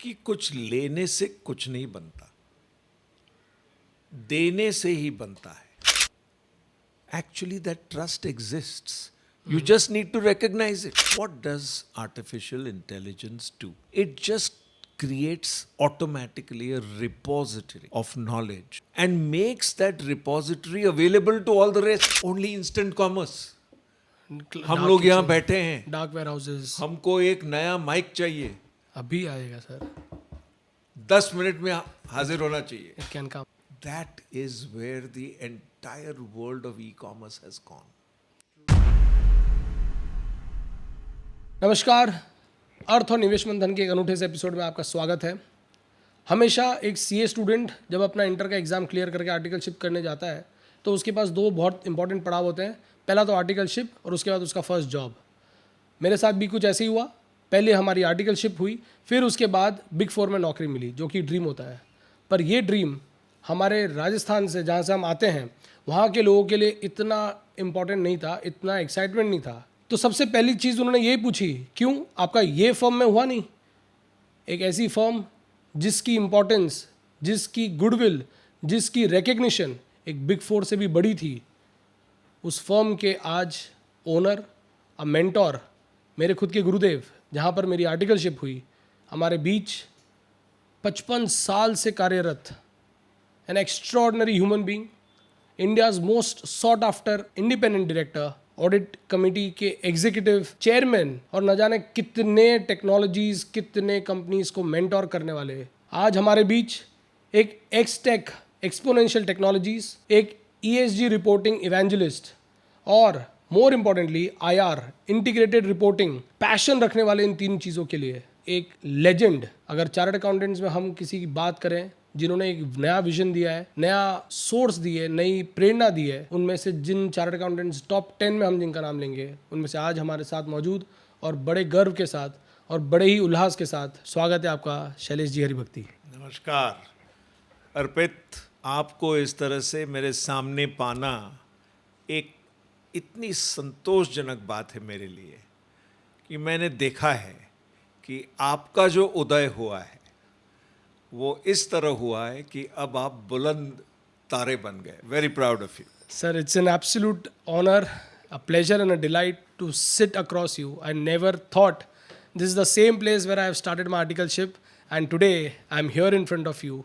कि कुछ लेने से कुछ नहीं बनता, देने से ही बनता है. Actually, that trust exists. You just need to recognize it. What does artificial intelligence do? It just creates automatically a repository of knowledge and makes that repository available to all the rest. Only instant commerce. हम लोग यहाँ बैठे हैं, dark where houses हमको एक नया mic चाहिए, अभी आएगा सर. 10 मिनट में हाजिर होना चाहिए. It can come. That is where the entire world of e-commerce has gone. नमस्कार, अर्थ और निवेश मंथन के एक अनूठे से एपिसोड में आपका स्वागत है. हमेशा एक सीए स्टूडेंट जब अपना इंटर का एग्ज़ाम क्लियर करके आर्टिकलशिप करने जाता है तो उसके पास दो बहुत इंपॉर्टेंट पड़ाव होते हैं. पहला तो आर्टिकलशिप और उसके बाद उसका फर्स्ट जॉब. मेरे साथ भी कुछ ऐसे ही हुआ. पहले हमारी आर्टिकलशिप हुई, फिर उसके बाद बिग फोर में नौकरी मिली, जो कि ड्रीम होता है. पर ये ड्रीम हमारे राजस्थान से, जहाँ से हम आते हैं, वहाँ के लोगों के लिए इतना इम्पोर्टेंट नहीं था, इतना एक्साइटमेंट नहीं था. तो सबसे पहली चीज़ उन्होंने यही पूछी, क्यों आपका ये फर्म में हुआ नहीं? एक ऐसी फर्म जिसकी इम्पोर्टेंस, जिसकी गुडविल, जिसकी रिकग्निशन एक बिग फोर से भी बड़ी थी, उस फर्म के आज ओनर, अ मेंटोर, मेरे खुद के गुरुदेव, जहाँ पर मेरी आर्टिकलशिप हुई, हमारे बीच 55 साल से कार्यरत an extraordinary human being, India's most sought after independent director, audit committee के एग्जीक्यूटिव चेयरमैन, और न जाने कितने टेक्नोलॉजीज, कितने कंपनीज को मेंटोर करने वाले, आज हमारे बीच एक एक्सटेक एक्सपोनेंशियल टेक्नोलॉजीज, एक ईएसजी रिपोर्टिंग इवेंजलिस्ट और more importantly IR integrated reporting passion रखने वाले इन तीन चीज़ों के लिए एक लेजेंड. अगर चार्टर्ड अकाउंटेंट्स में हम किसी की बात करें जिन्होंने एक नया विजन दिया है, नया सोर्स दी है, नई प्रेरणा दी है, उनमें से जिन चार्टर्ड अकाउंटेंट्स टॉप 10 में हम जिनका नाम लेंगे, उनमें से आज हमारे साथ मौजूद और बड़े गर्व के साथ और बड़े ही उल्लास के साथ स्वागत है आपका शैलेश जी हरिभक्ति. नमस्कार अर्पित, आपको इस तरह से मेरे सामने पाना एक इतनी संतोषजनक बात है मेरे लिए कि मैंने देखा है कि आपका जो उदय हुआ है वो इस तरह हुआ है कि अब आप बुलंद तारे बन गए. Very proud of you Sir, it's an absolute honor, a pleasure and a delight to sit across you. I never thought this is the same place where I have started my articleship, and today I'm here in front of you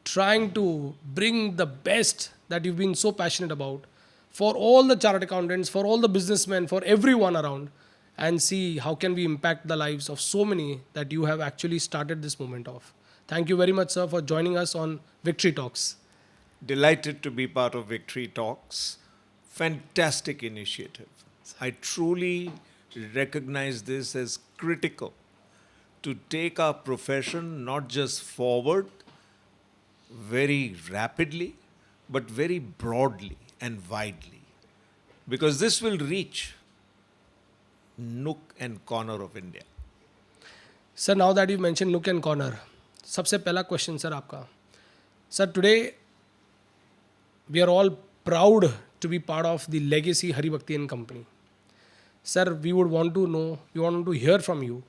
trying to bring the best that you've been so passionate about for all the chartered accountants, for all the businessmen, for everyone around, and see how can we impact the lives of so many that you have actually started this moment of. Thank you very much, sir, for joining us on Victory Talks. Delighted to be part of Victory Talks. Fantastic initiative. I truly recognize this as critical to take our profession not just forward very rapidly, but very broadly and widely. Because this will reach nook and corner of India. Sir, now that you mentioned nook and corner, सबसे पहला question sir आपका. Sir, today we are all proud to be part of the legacy Haribhakti and company. Sir, we would want to know, we want to hear from you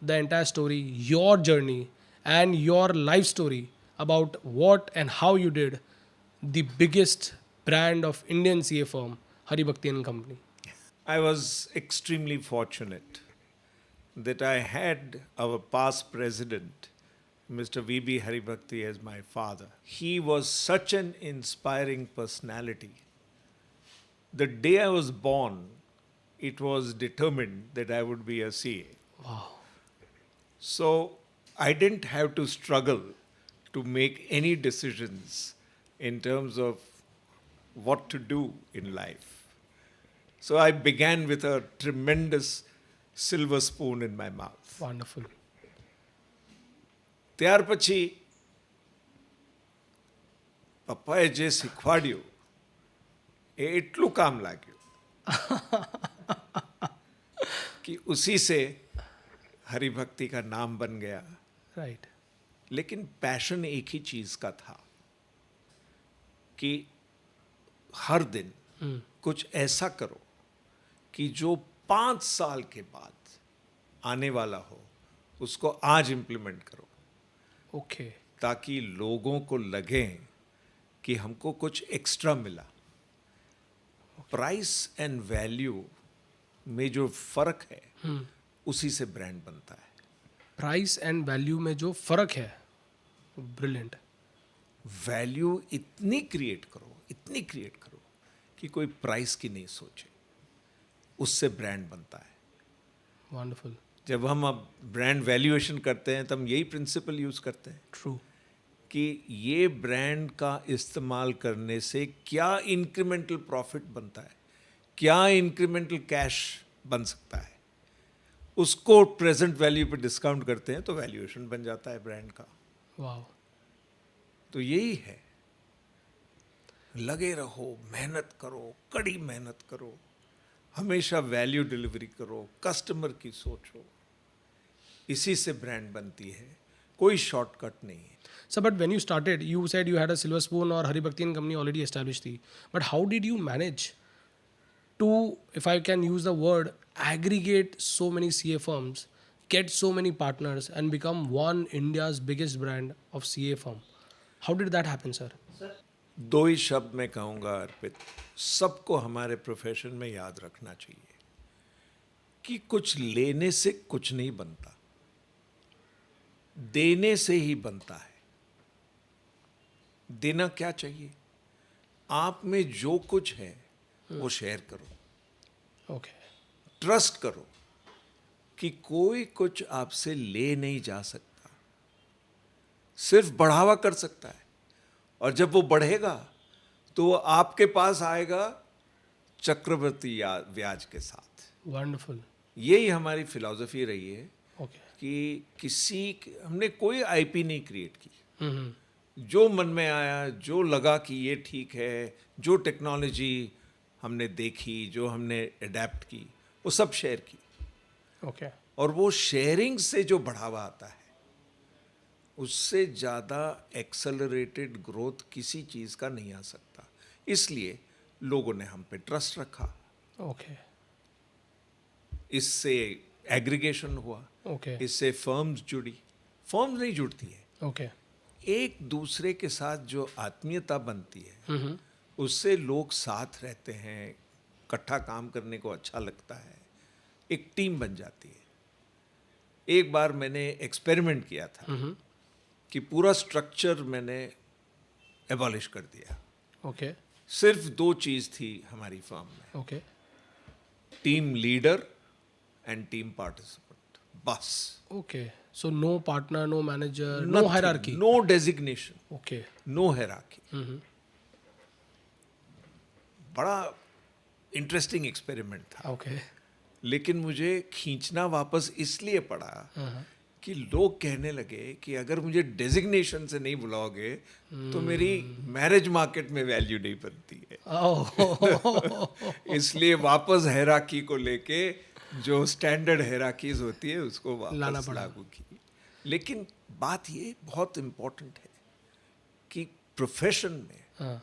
the entire story, your journey and your life story about what and how you did the biggest brand of Indian CA firm, Haribhakti and Company. I was extremely fortunate that I had our past president, Mr. V.B. Haribhakti, as my father. He was such an inspiring personality. The day I was born, it was determined that I would be a CA. Wow. So I didn't have to struggle to make any decisions in terms of what to do in life. So I began with a tremendous silver spoon in my mouth. Wonderful. ત્યાર પછી પપ્પાએ જે શીખવાડ્યું એ એટલું કામ લાગ્યું कि उसी से हरिभक्ति का नाम बन गया. Right. लेकिन पैशन एक ही चीज़ का था कि हर दिन कुछ ऐसा करो कि जो 5 साल के बाद आने वाला हो उसको आज इम्प्लीमेंट करो. ओके, ताकि लोगों को लगे कि हमको कुछ एक्स्ट्रा मिला। प्राइस एंड वैल्यू में जो फर्क है उसी से ब्रांड बनता है। प्राइस एंड वैल्यू में जो फर्क है, ब्रिलियंट। वैल्यू इतनी क्रिएट करो कि कोई प्राइस की नहीं सोचे, उससे ब्रांड बनता है। वंडरफुल। जब हम अब ब्रांड वैल्यूएशन करते हैं तो हम यही प्रिंसिपल यूज करते हैं ट्रू। कि ये ब्रांड का इस्तेमाल करने से क्या इंक्रीमेंटल प्रॉफिट बनता है, क्या इंक्रीमेंटल कैश बन सकता है, उसको प्रेजेंट वैल्यू पे डिस्काउंट करते हैं तो वैल्यूएशन बन जाता है ब्रांड का। वाओ। तो यही है, लगे रहो, मेहनत करो, कड़ी मेहनत करो, हमेशा वैल्यू डिलीवरी करो, कस्टमर की सोचो, इसी से ब्रांड बनती है, कोई शॉर्टकट नहीं है। So, but when you started, you said you had a Silver Spoon or Hari Bhakti and company already established थी. But how did you manage to, if I can use the word, aggregate so many CA firms, get so many partners, and become one India's biggest brand of CA firm? How did that happen, sir? दो ही शब्द मैं कहूँगा अर्पित, सबको हमारे profession में याद रखना चाहिए कि कुछ लेने से कुछ नहीं बनता, देने से ही बनता है। देना क्या चाहिए? आप में जो कुछ है वो शेयर करो, Okay. ट्रस्ट करो कि कोई कुछ आपसे ले नहीं जा सकता, सिर्फ बढ़ावा कर सकता है। और जब वो बढ़ेगा तो वो आपके पास आएगा चक्रवर्ती ब्याज के साथ। Wonderful. यही हमारी फिलॉसफी रही है Okay. कि हमने कोई आईपी नहीं क्रिएट की। Mm-hmm. जो मन में आया, जो लगा कि ये ठीक है, जो टेक्नोलॉजी हमने देखी, जो हमने अडेप्ट की, वो सब शेयर की। Okay. और वो शेयरिंग से जो बढ़ावा आता है, उससे ज़्यादा एक्सेलरेटेड ग्रोथ किसी चीज़ का नहीं आ सकता। इसलिए लोगों ने हम पे ट्रस्ट रखा, Okay. इससे एग्रीगेशन हुआ, Okay. इससे फर्म्स जुड़ी। फर्म्स नहीं जुड़ती है, Okay. एक दूसरे के साथ जो आत्मीयता बनती है Mm-hmm. उससे लोग साथ रहते हैं, इकट्ठा काम करने को अच्छा लगता है, एक टीम बन जाती है। एक बार मैंने एक्सपेरिमेंट किया था Mm-hmm. कि पूरा स्ट्रक्चर मैंने एबॉलिश कर दिया। Okay. सिर्फ दो चीज़ थी हमारी फर्म में, Okay. Team leader and team participant, बस। Okay. So no partner, no manager, no hierarchy. No designation, Okay. No hierarchy. Mm-hmm. बड़ा इंटरेस्टिंग एक्सपेरिमेंट था, Okay. लेकिन मुझे खींचना वापस इसलिए पड़ा Uh-huh. कि लोग कहने लगे कि अगर मुझे डेजिग्नेशन से नहीं बुलाओगे तो मेरी मैरिज मार्केट में वैल्यू नहीं बनती है। Oh. इसलिए वापस हैराकी को लेके जो स्टैंडर्ड हैराकीज होती है उसको लाना वापस पड़ा। लागू की। लेकिन बात ये बहुत इम्पोर्टेंट है कि प्रोफेशन में हाँ.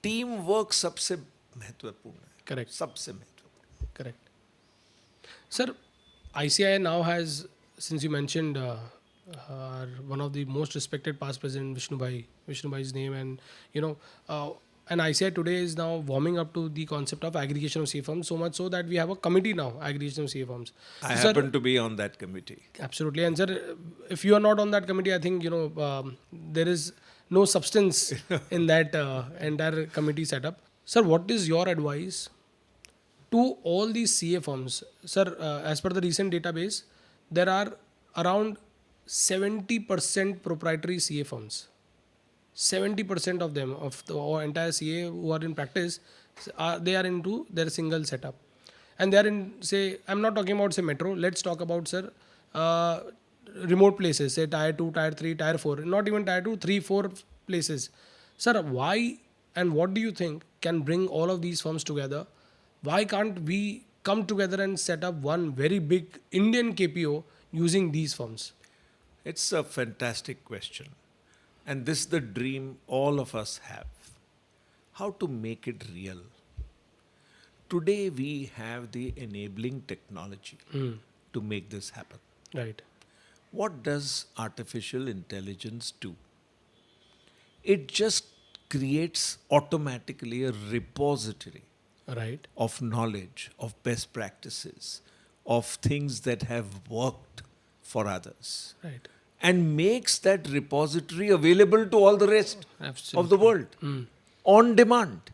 टीम वर्क सबसे महत्वपूर्ण है, Correct. सबसे महत्वपूर्ण। Correct. Sir, ICI now has, since you mentioned one of the most respected past president, Vishnubhai's name, and and ICI today is now warming up to the concept of aggregation of CA firms, so much so that we have a committee now, aggregation of CA firms. I So, happen to be on that committee. absolutely. And sir, if you are not on that committee, I think there is no substance in that entire committee setup. Sir, what is your advice to all these CA firms? Sir, as per the recent database, there are around 70% proprietary CA firms. 70% of them, of the entire CA who are in practice, they are into their single setup. And they are in, say, I'm not talking about, say, metro. Let's talk about, sir, remote places, say tier 2, tier 3, tier 4, not even tier 2, 3, 4 places. Sir, why and what do you think can bring all of these firms together? Why can't we come together and set up one very big Indian KPO using these firms? It's a fantastic question. And this is the dream all of us have. How to make it real. Today we have the enabling technology to make this happen. Right. What does artificial intelligence do? It just creates automatically a repository Right. of knowledge, of best practices, of things that have worked for others, Right. and makes that repository available to all the rest of the Absolutely. world on demand,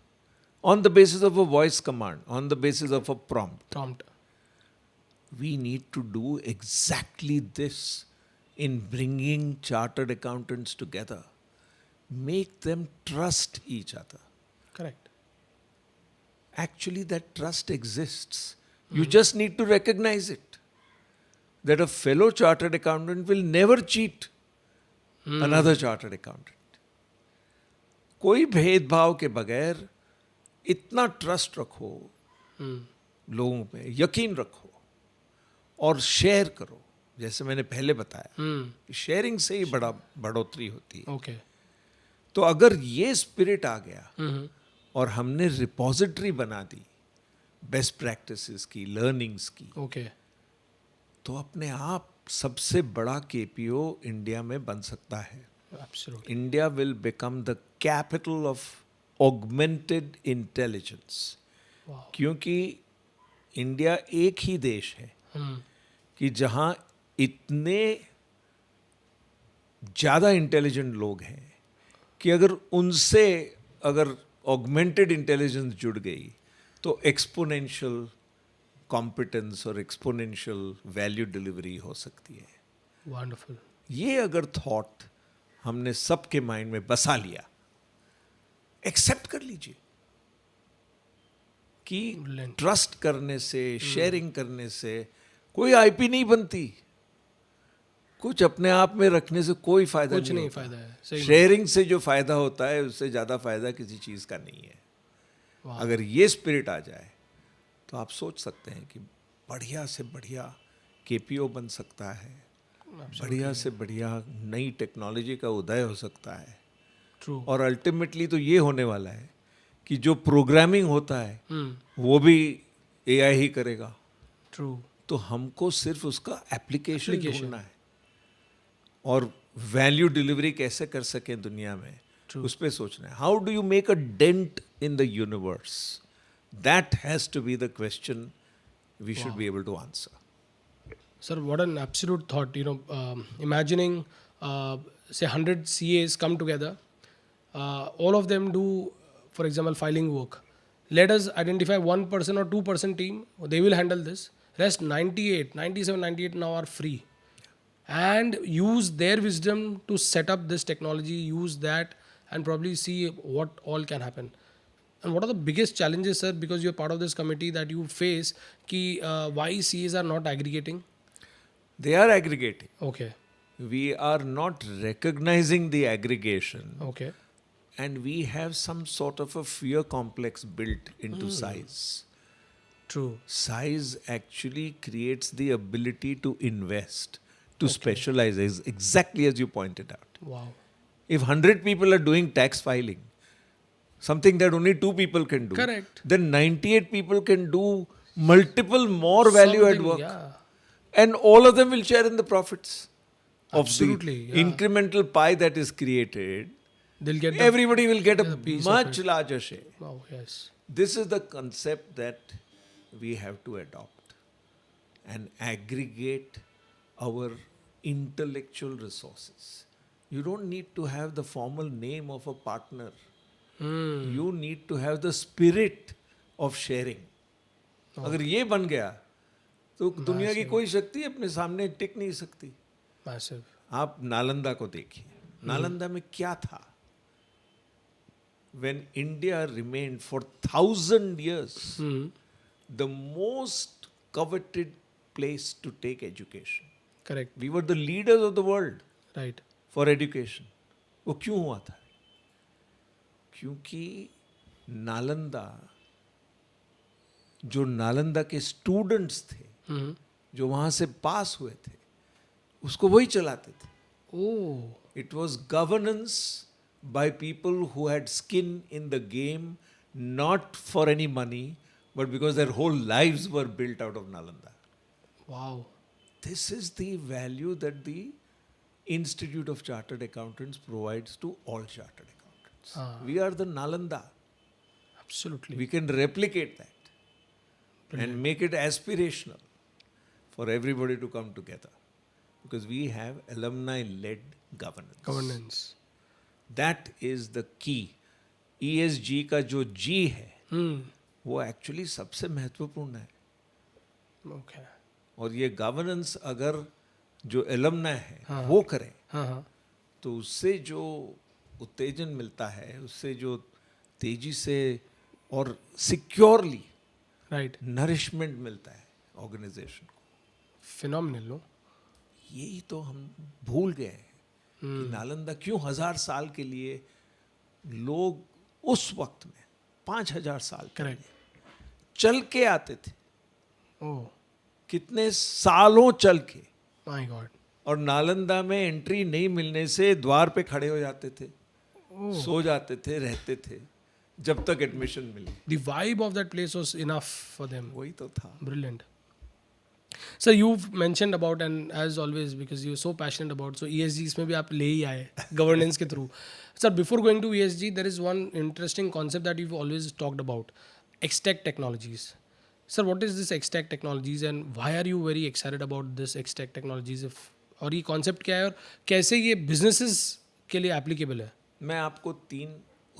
on the basis of a voice command, on the basis of a prompt. Prompt. We need to do exactly this in bringing chartered accountants together. Make them trust each other. Correct. Actually, that trust exists. You just need to recognize it. That a fellow chartered accountant will never cheat another chartered accountant. कोई भेदभाव के बगैर इतना trust रखो लोगों पे, यकीन रखो और शेयर करो. जैसे मैंने पहले बताया, शेयरिंग से ही बड़ा बढ़ोतरी होती है. ओके. तो अगर ये स्पिरिट आ गया और हमने रिपोजिटरी बना दी बेस्ट प्रैक्टिसेस की, लर्निंग्स की, ओके. तो अपने आप सबसे बड़ा केपीओ इंडिया में बन सकता है. Absolutely. India will become the capital of augmented intelligence. Wow. क्योंकि इंडिया एक ही देश है कि जहां इतने ज़्यादा इंटेलिजेंट लोग हैं कि अगर ऑगमेंटेड इंटेलिजेंस जुड़ गई तो एक्सपोनेंशियल कॉम्पिटेंस और एक्सपोनेंशियल वैल्यू डिलीवरी हो सकती है. वंडरफुल. ये अगर थॉट हमने सबके माइंड में बसा लिया, एक्सेप्ट कर लीजिए कि Brilliant. ट्रस्ट करने से, शेयरिंग करने से कोई आईपी नहीं बनती. कुछ अपने आप में रखने से कोई फायदा कुछ नहीं होता. फायदा है. सही. शेयरिंग से जो फायदा होता है उससे ज्यादा फायदा किसी चीज का नहीं है. वाह. अगर ये स्पिरिट आ जाए तो आप सोच सकते हैं कि बढ़िया से बढ़िया केपीओ बन सकता है, बढ़िया से बढ़िया नई टेक्नोलॉजी का उदय हो सकता है. ट्रू. और अल्टीमेटली तो ये होने वाला है कि जो प्रोग्रामिंग होता है वो भी एआई ही करेगा. ट्रू. तो हमको सिर्फ उसका एप्लीकेशन ढूंढना है और वैल्यू डिलीवरी कैसे कर सकें दुनिया में, उस पर सोचना है. How do you make a dent in the universe? That has to be the question we should be able to answer. Sir, what an absolute thought. Imagining, say, 100 CAs come together, all of them do, for example, filing work. Let us identify 1% or 2% team, they will handle this. Rest 98, 97, 98 now are free. And use their wisdom to set up this technology, use that, and probably see what all can happen. And what are the biggest challenges, sir, because you're part of this committee, that you face, why CAs are not aggregating? They are aggregating. Okay. We are not recognizing the aggregation, Okay. and we have some sort of a fear complex built into size. True. Size actually creates the ability to invest, to specialize, exactly as you pointed out. Wow. If 100 people are doing tax filing, something that only 2 people can do, Correct. then 98 people can do multiple more value add Something, work. yeah. And all of them will share in the profits of Absolutely, the yeah. incremental pie that is created. They'll get the Everybody will get a piece of much larger share. wow, yes. This is the concept that we have to adopt and aggregate our intellectual resources. You don't need to have the formal name of a partner. You need to have the spirit of sharing. अगर ये बन गया तो दुनिया की कोई शक्ति अपने सामने टिक नहीं सकती. Massive. आप नालंदा को देखिए. नालंदा में क्या था? When India remained for 1,000 years the most coveted place to take education. Correct. We were the leaders of the world Right. for education. वो क्यों हुआ था? क्योंकि जो नालंदा के स्टूडेंट्स थे, जो वहां से पास हुए थे, उसको वही चलाते थे. Oh. It was governance by people who had skin in the game, not for any money, but because their whole lives were built out of Nalanda. Wow. This is the value that the Institute of Chartered Accountants provides to all chartered accountants. We are the Nalanda. Absolutely. We can replicate that and make it aspirational for everybody to come together, because we have alumni-led governance. Governance. That is the key. ESG का जो G है Hmm. वो actually सबसे महत्वपूर्ण है. Okay. और ये governance अगर जो एलमना है हाँ. वो करें हाँ. तो उससे जो उत्तेजन मिलता है, उससे जो तेजी से और सिक्योरली Right. नरिशमेंट मिलता है ऑर्गेनाइजेशन को, Phenomenal, no? यही तो हम भूल गए हैं कि नालंदा क्यों 1000 साल के लिए लोग उस वक्त में 5000 साल Correct. चल के आते थे, Oh, कितने सालों चल के, my God. और नालंदा में एंट्री नहीं मिलने से द्वार पे खड़े हो जाते थे, सो जाते थे, रहते थे जब तक एडमिशन मिले. The vibe of that place was enough for them. वही तो था. Brilliant. Sir, you've mentioned about, and as always, because you're so passionate about, so ESG इसमें भी आप ले ही आए governance के through. Sir, before going to ESG, there is one interesting concept that you've always talked about, XTech technologies. Sir, what is this XTech technologies and why are you very excited about this XTech technologies? और ये concept क्या है और कैसे ये businesses के लिए applicable है? मैं आपको 3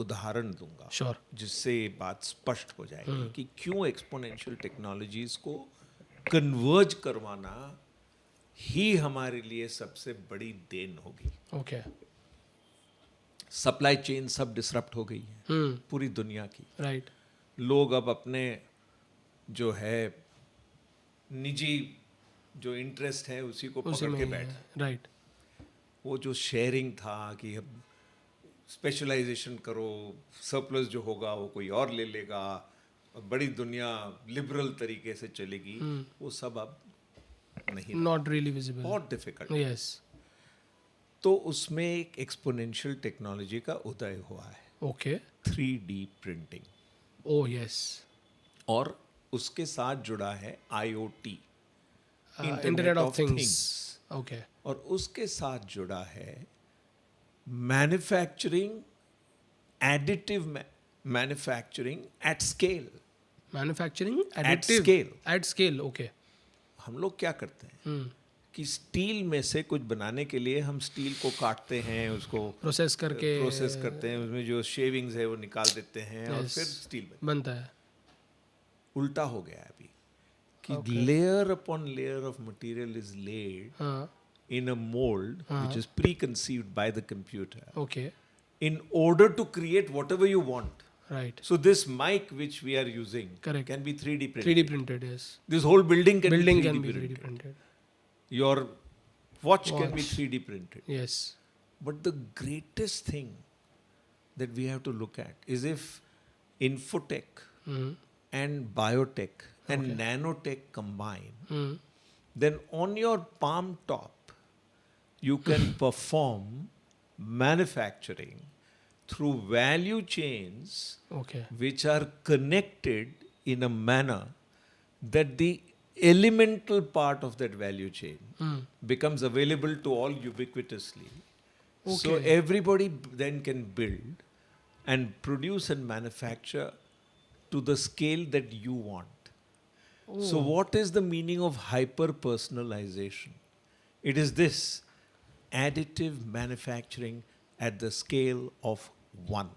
उदाहरण दूंगा Sure. जिससे ये बात स्पष्ट हो जाएगी कि क्यों एक्सपोनेंशियल टेक्नोलॉजीज को कन्वर्ज करवाना ही हमारे लिए सबसे बड़ी देन होगी. Okay. सप्लाई चेन सब डिसरप्ट हो गई है Hmm. पूरी दुनिया की. Right. लोग अब अपने जो है निजी जो इंटरेस्ट है उसी को उसी पकड़ में के ही बैठ. है. Right. वो जो शेयरिंग था कि अब स्पेशलाइजेशन करो, सरप्लस जो होगा वो कोई और ले लेगा, और बड़ी दुनिया लिबरल तरीके से चलेगी, वो सब अब नहीं. Not really visible. बहुत डिफिकल्ट. Yes. तो उसमें एक एक्सपोनेंशियल टेक्नोलॉजी का उदय हुआ है, Okay. 3D printing, Oh, yes. और उसके साथ जुड़ा है IoT, Internet of Things. Okay. और उसके साथ जुड़ा है manufacturing, additive manufacturing at scale. Manufacturing additive scale. At scale. Okay. हम लोग क्या करते हैं कि स्टील में से कुछ बनाने के लिए हम स्टील को काटते हैं, उसको Process करके प्रोसेस करते हैं, उसमें जो शेविंग्स है वो निकाल देते हैं और Yes. फिर स्टील में. बनता है. उल्टा हो गया है अभी कि layer upon layer of material is laid हाँ. in a mold which is preconceived by the computer Okay. in order to create whatever you want. Right. So this mic which we are using Correct. can be 3D printed. 3D printed. Yes. This whole building can Building be 3D can be printed. 3D printed. Your watch can be Watch. 3D printed. Yes. But the greatest thing that we have to look at is if infotech Mm. and biotech and nanotech combine, Mm. then on your palm top you can perform manufacturing through value chains Okay. which are connected in a manner that the elemental part of that value chain becomes available to all ubiquitously. So Okay. everybody then can build and produce and manufacture to the scale that you want. So what is the meaning of hyper personalization? It is this: additive manufacturing at the scale of one.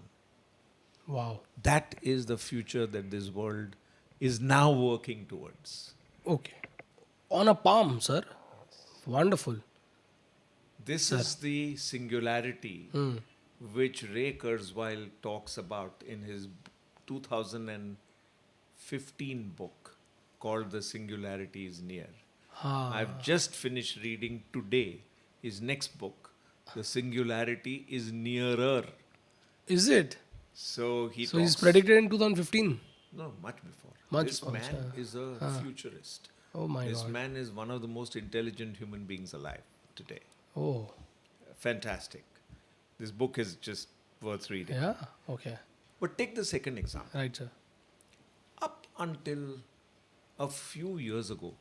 Wow. That is the future that this world is now working towards. Okay. On a palm, sir. Wonderful. This is the singularity which Ray Kurzweil talks about in his 2015 book called The Singularity is Near. I've just finished reading today his next book, The Singularity is Nearer. Is it? So So talks, he's predicted in 2015. No, much before. Much this before, man sir. is a futurist. Oh my This God. man is one of the most intelligent human beings alive today. Oh. Fantastic. This book is just worth reading. Yeah. Okay. But take the second example. Right, sir. Up until a few years ago,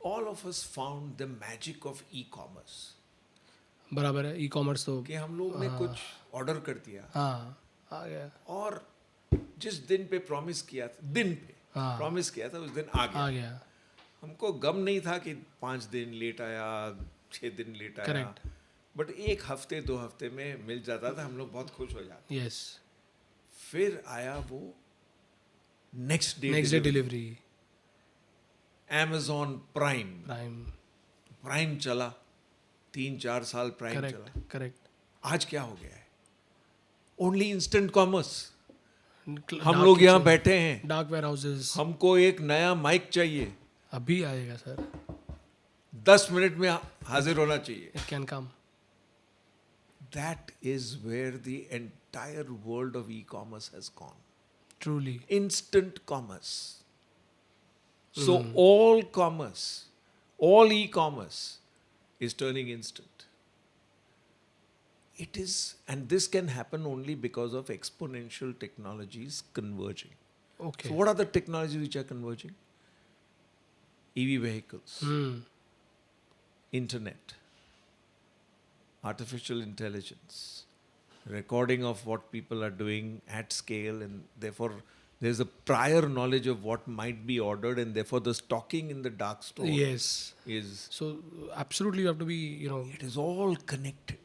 all of us found the magic of e-commerce. बराबर है, e commerce तो कि हम लोग ने कुछ order कर दिया हाँ आ गया, और जिस दिन पे प्रॉमिस किया था, दिन पे हाँ। प्रॉमिस किया था, उस दिन आ गया. आ गया, हमको गम नहीं था कि 5 दिन लेट आया, 6 दिन लेट आया. Correct. बट 1 हफ्ते 2 हफ्ते में मिल जाता था, हम लोग बहुत खुश हो जाते. यस, फिर आया वो next next day day delivery, Amazon prime. Prime, prime चला 3-4 साल, प्राइम चला. करेक्ट करेक्ट, आज क्या हो गया है? Only instant commerce. हम लोग यहाँ बैठे हैं, डार्क वेयर हाउसेस, हमको एक नया माइक चाहिए, अभी आएगा सर, 10 मिनट में हाजिर होना चाहिए. It can come, That is where the entire world of e-commerce has gone. Truly, Instant commerce. So all commerce, all e-commerce is turning instant. It is, and this can happen only because of exponential technologies converging. Okay, So what are the technologies which are converging? EV vehicles, internet, artificial intelligence, recording of what people are doing at scale, and therefore there's a prior knowledge of what might be ordered, and therefore the stocking in the dark store yes, is, so absolutely you have to be, you know, it is all connected.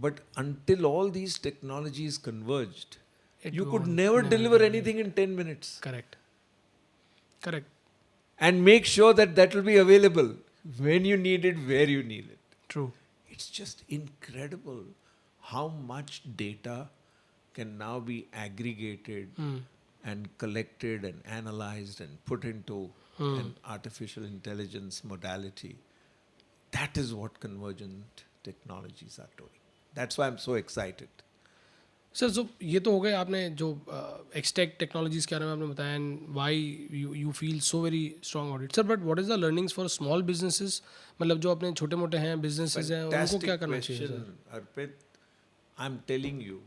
But until all these technologies converged, It you could won't- never no, deliver anything in 10 minutes. Correct correct, And make sure that that will be available when you need it, where you need it. True, It's just incredible how much data can now be aggregated and collected and analyzed and put into an artificial intelligence modality. That is what convergent technologies are doing. That's why I'm so excited. Sir so ये तो हो गए आपने जो XTEC technologies के बारे में आपने बताया, and why you feel so very strong audit. Sir but what is the learnings for small businesses, मतलब जो अपने छोटे मोटे हैं बिजनेसेस हैं, उनको क्या करना चाहिए sir? Arpit. I'm telling you,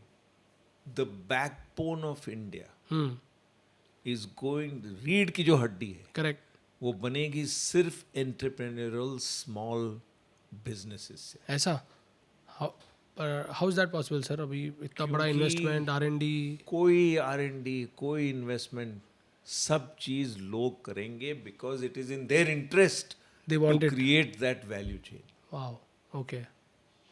the backbone of India is going, रीढ़ की जो हड्डी है करेक्ट, वो बनेगी सिर्फ एंटरप्रेन्योरल स्मॉल बिजनेसेस से. ऐसा how is that possible sir? अभी इतना बड़ा क्योंकि इन्वेस्टमेंट, R&D, कोई R&D, कोई इन्वेस्टमेंट, सब चीज लोग करेंगे because it is in their interest they to wanted, create that value chain. Wow, okay,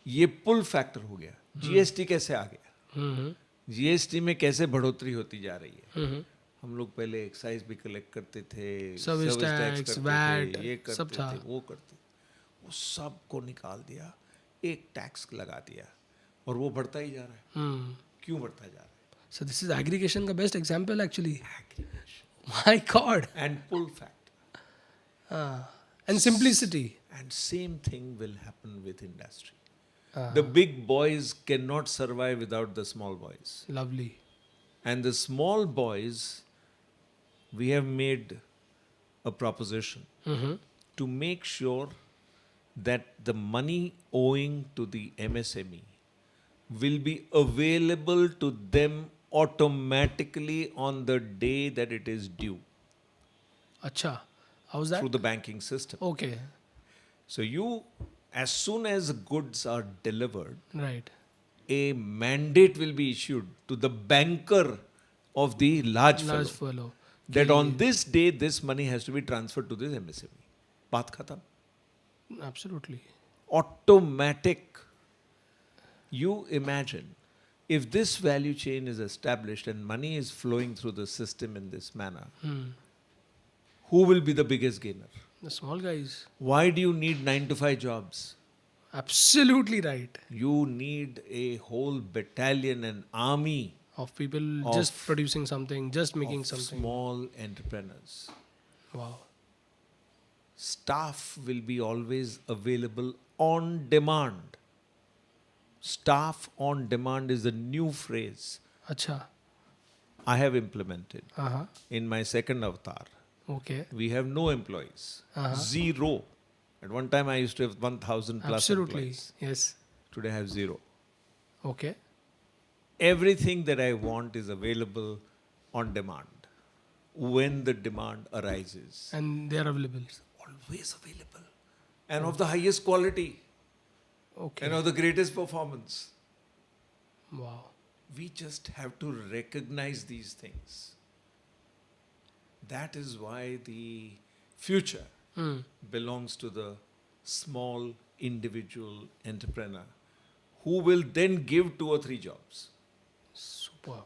ये पुल फैक्टर हो गया. जीएसटी कैसे आ गया? जीएसटी में कैसे बढ़ोतरी होती जा रही है? हम लोग पहले एक्साइज भी कलेक्ट करते थे, Service tax, करते थे, VAT, ये सब करते था. थे, वो करते, वो सब को निकाल दिया, एक टैक्स लगा दिया और वो बढ़ता ही जा रहा है. क्यों बढ़ता जा रहा है? सो दिस इज एग्रीगेशन का best example actually. Aggregation my God, and pull factor. And simplicity. And same thing will happen with industry. The big boys cannot survive without the small boys. Lovely, And the small boys, we have made a proposition to make sure that the money owing to the MSME will be available to them automatically on the day that it is due अच्छा, how is through that? the banking system. Okay, So you, as soon as goods are delivered, right, a mandate will be issued to the banker of the large large fellow follow, that on this day this money has to be transferred to this MSME. बात खत्म. Absolutely, Automatic. You imagine if this value chain is established and money is flowing through the system in this manner, who will be the biggest gainer? The small guys, Why do you need 9 to 5 jobs? Absolutely right, You need a whole battalion and army of people Of- just producing something, just making of something. small entrepreneurs. Wow. Staff will be always available on demand. Staff on demand is a new phrase अच्छा, I have implemented हाँ, in my second avatar. Okay, We have no employees. Zero. At one time I used to have 1,000 plus absolutely, employees. Yes, Today I have zero. Okay, Everything that I want is available on demand when the demand arises. And they are available. always available and of the highest quality Okay. and of the greatest performance. Wow. We just have to recognize these things. That is why the future belongs to the small individual entrepreneur who will then give 2 or 3 jobs, Superb.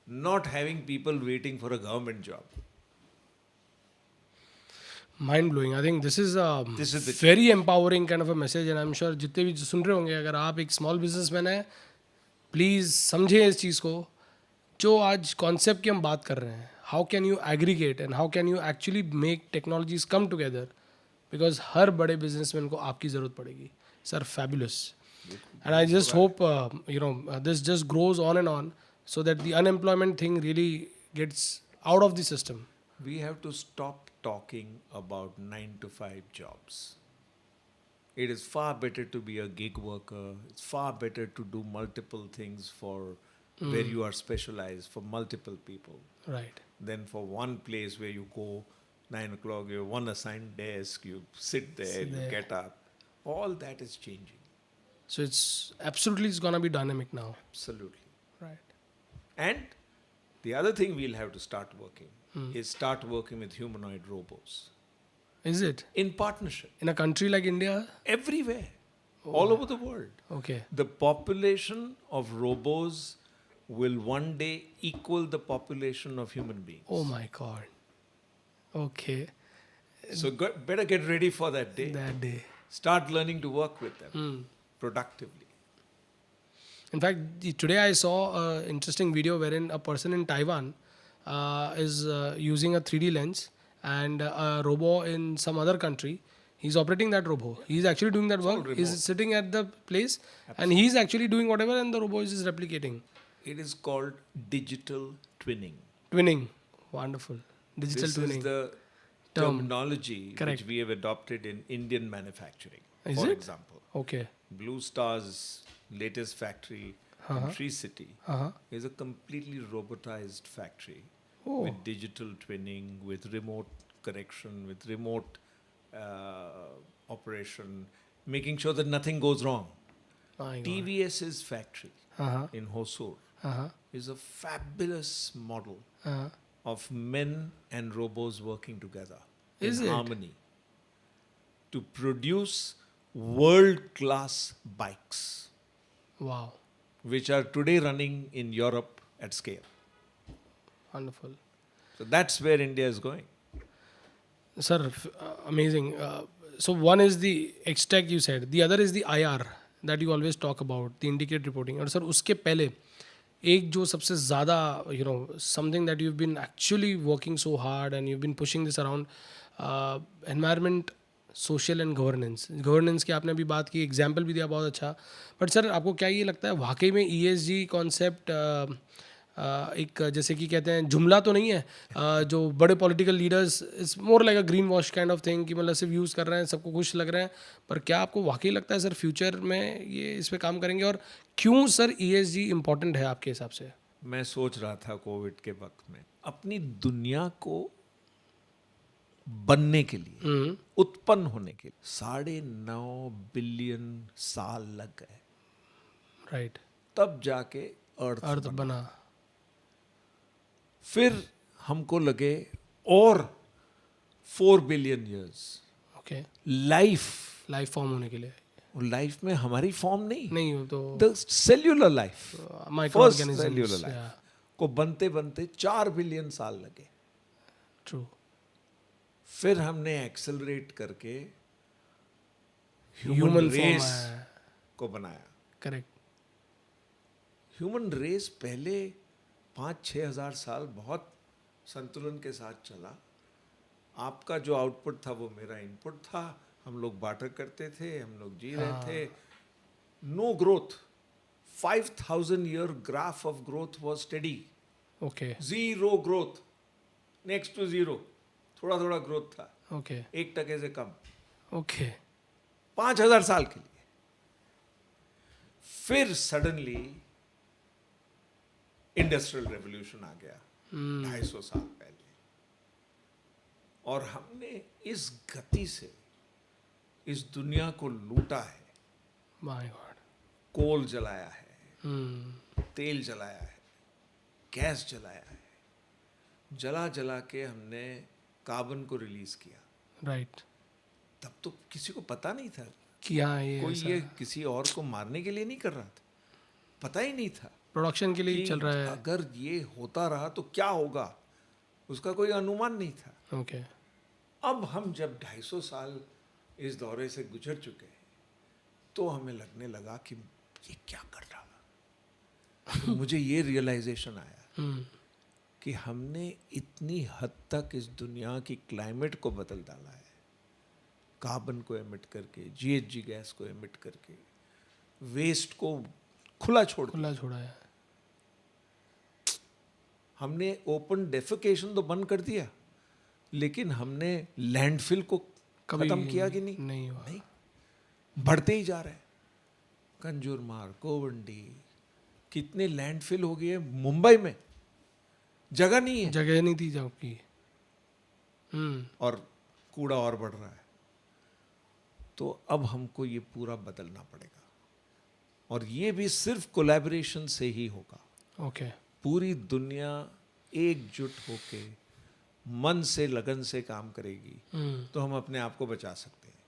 not having people waiting for a government job. Mind blowing I think this is This is the very empowering kind of a message and I am sure जितने भी सुन रहे होंगे अगर आप एक small businessman है please समझें इस चीज़ को जो आज कॉन्सेप्ट की हम बात कर रहे हैं how can you aggregate and how can you actually make technologies come together because हर बड़े बिजनेसमैन को आपकी ज़रूरत पड़ेगी sir fabulous and I just hope you know this just grows on so that the unemployment thing really gets out of the system. We have to stop talking about 9 to 5 jobs. It is far better to be a gig worker. It's far better to do multiple things for where you are specialized for multiple people Right. than for one place where you go 9 o'clock, you have one assigned desk, you sit there, Sit you there. get up. All that is changing. So it's gonna be dynamic now. Absolutely. Right. And the other thing we'll have to start working is start working with humanoid robots Is it? in partnership In a country like India? everywhere, all over the world. Okay. The population of robots will one day equal the population of human beings. Oh my God. Okay. So better get ready for that day. That day. Start learning to work with them productively. In fact, today I saw an interesting video wherein a person in Taiwan is using a 3D lens and a robot in some other country. He's operating that robot. He's actually doing that work. He's sitting at the place and he's actually doing whatever and the robot is just replicating. It is called digital twinning. Twinning. Wonderful. Digital This twinning. is the terminology Correct. which we have adopted in Indian manufacturing. Is For it? example, Okay. Blue Star's latest factory in Tree City Uh-huh. is a completely robotized factory Oh. with digital twinning, with remote correction, with remote operation, making sure that nothing goes wrong. My God. TVS's factory Uh-huh. in Hosur Uh-huh. is a fabulous model Uh-huh. of men and robots working together Is in it? harmony to produce world-class bikes, Wow. which are today running in Europe at scale. Wonderful. So that's where India is going. Sir, amazing. So one is the XTech you said. The other is the IR that you always talk about, the indicate reporting. और sir उसके पहले एक जो सबसे ज़्यादा something that you've been actually working so hard and you've been pushing this around, environment, social and governance. Governance की आपने अभी बात की, एग्जाम्पल भी दिया बहुत अच्छा. बट सर आपको क्या ये लगता है वाकई में ESG कॉन्सेप्ट एक जैसे कि कहते हैं जुमला तो नहीं है जो बड़े political leaders it's more like a green wash kind of thing कि मतलब सिर्फ यूज़ कर रहे हैं सबको खुश लग रहे हैं, पर क्या आपको वाकई लगता है सर फ्यूचर में ये इस पर काम करेंगे और क्यों सर ESG इम्पॉर्टेंट है आपके हिसाब से? मैं सोच रहा था कोविड के वक्त में अपनी दुनिया को बनने के लिए, उत्पन्न होने के लिए 9.5 बिलियन साल लग गए. राइट. तब जाके अर्थ बना. फिर हमको लगे और 4 billion years okay. Life form होने के लिए लाइफ में हमारी फॉर्म नहीं, वो तो the cellular life, micro first organisms. Cellular life को बनते बनते 4 बिलियन साल लगे. ट्रू. फिर हमने एक्सेलरेट करके ह्यूमन ह्यूमन फॉर्म रेस है. को बनाया. करेक्ट. ह्यूमन रेस पहले 5-6 हजार साल बहुत संतुलन के साथ चला. आपका जो आउटपुट था वो मेरा इनपुट था, हम लोग बाटर करते थे, हम लोग जी रहे थे. No growth. 5,000 year graph of growth was steady. Okay. Zero growth, next to zero. थोड़ा थोड़ा ग्रोथ था, ओके. 1% से कम, ओके. 5,000 साल के लिए. फिर सडनली इंडस्ट्रियल रेवोल्यूशन आ गया 250 साल पहले, और हमने इस गति से इस दुनिया को लूटा है। My God. कोल जलाया है, तेल जलाया है, गैस जलाया है, जला जला के हमने कार्बन को रिलीज किया। राइट। तब तो किसी को पता नहीं था कि हाँ ये कोई ऐसा ये किसी और को मारने के लिए नहीं कर रहा था, पता ही नहीं था प्रोडक्शन के लिए कि चल रहा है। अगर ये होता रहा तो क्या होगा, उसका कोई अनुमान नहीं था। ओके। अब हम जब 250 साल इस दौरे से गुजर चुके हैं तो हमें लगने लगा कि ये क्या कर रहा है। तो मुझे ये रियलाइजेशन आया कि हमने इतनी हद तक इस दुनिया की क्लाइमेट को बदल डाला है, कार्बन को एमिट करके, जीएचजी गैस को एमिट करके, वेस्ट को खुला छोड़ दिया। खुला छोड़ा है। हमने ओपन डेफिकेशन तो बंद कर दिया, लेकिन हमने लैंडफिल को कभी खत्म किया कि नहीं? नहीं हुआ। नहीं, बढ़ते ही जा रहे हैं। कंजूरमार्ग, कोवंडी, कितने लैंडफिल हो गए मुंबई में, जगह नहीं है जगह नहीं थी जबकि। और कूड़ा और बढ़ रहा है। तो अब हमको ये पूरा बदलना पड़ेगा, और ये भी सिर्फ कोलैबोरेशन से ही होगा। ओके। पूरी दुनिया एकजुट होके मन से लगन से काम करेगी तो हम अपने आप को बचा सकते हैं।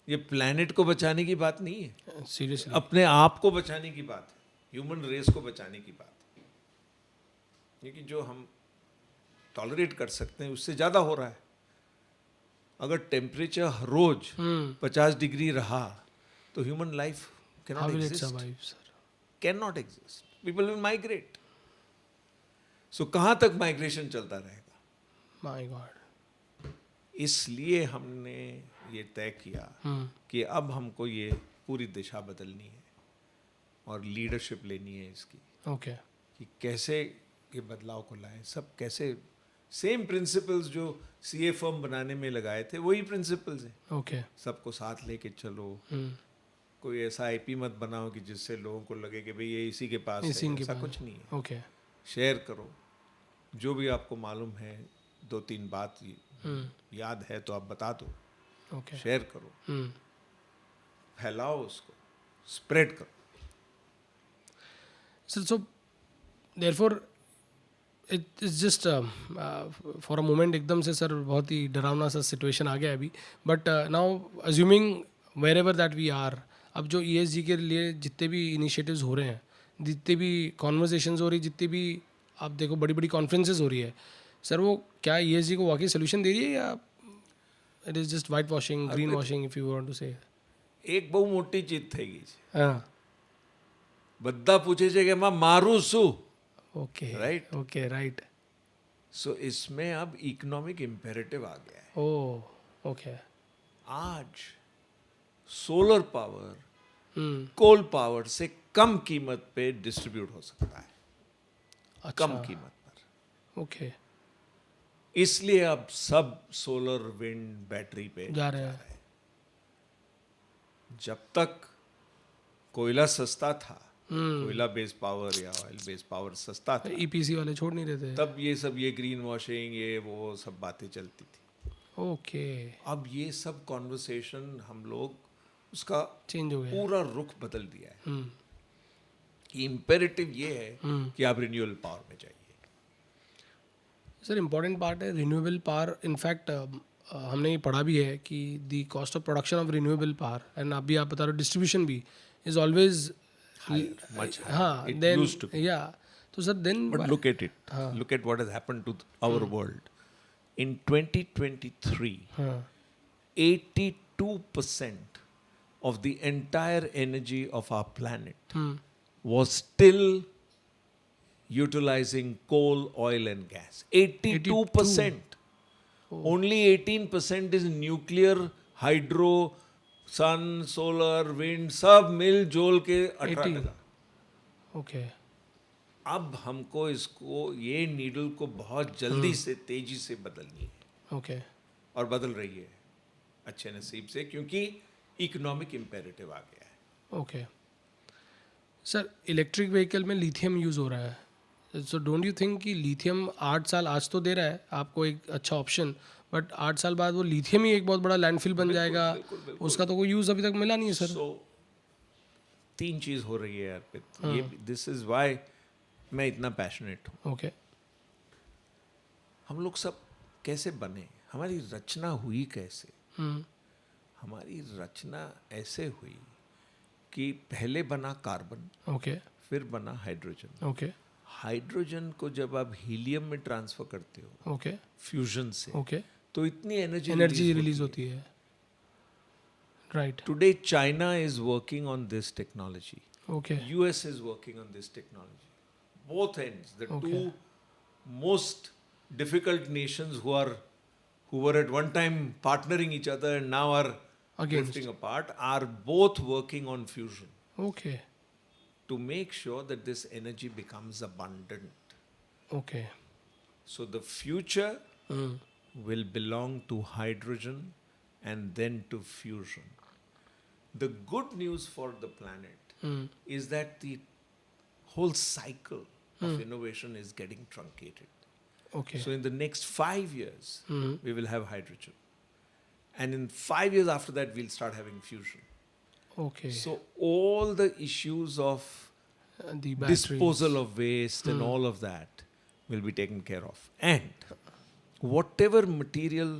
ये प्लैनेट को बचाने की बात नहीं है, सीरियसली। अपने आप को बचाने की बात है, ह्यूमन रेस को बचाने की बात है। क्योंकि जो हम टॉलरेट कर सकते हैं उससे ज़्यादा हो रहा है। अगर टेम्परेचर हर रोज 50 डिग्री रहा तो human life can how not will it exist, survive sir? Can not exist, people will migrate. So कहाँ तक माइग्रेशन चलता रहेगा? My god. इसलिए हमने ये तय किया कि अब हमको ये पूरी दिशा बदलनी है और लीडरशिप लेनी है इसकी, ओके। कि कैसे ये बदलाव को लाएं। सब कैसे, सेम प्रिंसिपल्स जो सीए फर्म बनाने में लगाए थे वही प्रिंसिपल्स हैं। ओके। सबको साथ लेके चलो, कोई ऐसा आईपी मत बनाओ कि जिससे लोगों को लगे कि भाई ये इसी के पास है, इसी के ऐसा पास। कुछ नहीं है। ओके। शेयर करो, जो भी आपको मालूम है, 2-3 बात याद है तो आप बता दो, ओके। शेयर करो, फैलाओ उसको, स्प्रेड करो। So therefore it is just for a moment एकदम से सर बहुत ही डरावना सा सिचुएशन आ गया है अभी, but now assuming wherever that we are, अब जो ESG के लिए जितने भी इनिशिएटिव्स हो रहे हैं, जितने भी कॉन्वर्जेशंस हो रही, जितनी भी आप देखो बड़ी बड़ी कॉन्फ्रेंसेज हो रही है सर, वो क्या ESG को वाकई सोल्यूशन दे रही है या it is just white washing, green washing, if you want to say? एक બહુ મોટી ચીજ થઈ ગઈ છે, हाँ। બધા પૂછે છે કે એમાં મારું શું, ओके। Right. ओके। राइट। सो इसमें अब इकोनॉमिक इम्पेरेटिव आ गया है। ओ ओके। आज सोलर पावर कोल पावर से कम कीमत पे डिस्ट्रीब्यूट हो सकता है, कम कीमत पर। ओके। इसलिए अब सब सोलर, विंड, बैटरी पे जा रहे हैं। जब तक कोयला सस्ता था, कोयला बेस्ड पावर या ऑयल बेस्ड पावर सस्ता था, EPC वाले छोड़ नहीं रहे थे। तब ये सब, ये ग्रीन वॉशिंग, ये वो सब बातें चलती थी। ओके। अब ये सब कॉन्वर्सेशन हम लोग उसका चेंज हो गया। पूरा रुख बदल दिया है कि इम्पेरेटिव ये है कि आप रिन्यूएबल पावर में जाइए। सर इम्पॉर्टेंट पार्ट है रिन्यूएबल पावर। इनफैक्ट हमने ये पढ़ा भी है कि the cost of production of renewable power, and अभी आप बता रहे हो डिस्ट्रीब्यूशन भी इज ऑलवेज much higher. हाँ It than used to be. या तो sir then But look at it. Look at what has happened to our world. In 2023, 82% of the entire energy of our planet was still utilizing coal, oil, and gas. 82%. Only 18% is nuclear, hydro, sun, solar, wind, सब मिल जोल के 18%। Okay. अब हमको इसको, ये needle को बहुत जल्दी से, तेजी से बदलनी है। ओके। और बदल रही है अच्छे नसीब से, क्योंकि इकोनॉमिक इम्पेरेटिव आ गया है। ओके। सर इलेक्ट्रिक व्हीकल में लिथियम यूज़ हो रहा है, सो डोंट यू थिंक कि लिथियम 8 साल आज तो दे रहा है आपको एक अच्छा ऑप्शन, बट 8 साल बाद वो लिथियम ही एक बहुत बड़ा लैंडफिल बन जाएगा, उसका तो कोई यूज़ अभी तक मिला नहीं है सर। सो तीन चीज हो रही है अर्पित, ये दिस इज व्हाई मैं इतना पैशनेट हूँ। ओके। हम लोग सब कैसे बने, हमारी रचना हुई कैसे? हम्म। हमारी रचना ऐसे हुई कि पहले बना कार्बन, ओके। फिर बना हाइड्रोजन। ओके। हाइड्रोजन को जब आप हीलियम में ट्रांसफर करते हो ओके। फ्यूजन से, ओके। तो इतनी एनर्जी एनर्जी रिलीज होती है, right. Today China is working on this technology, okay. US is working on this technology. Both ends, the Okay. two most difficult nations who were at one time partnering each other and now are Against. drifting apart, are both working on fusion okay. to make sure that this energy becomes abundant. Okay. So the future will belong to hydrogen and then to fusion. The good news for the planet is that the whole cycle of innovation is getting truncated. Okay. So in the next 5 years, we will have hydrogen. And in 5 years after that, we'll start having fusion. Okay. So all the issues of the disposal of waste and all of that will be taken care of. And whatever material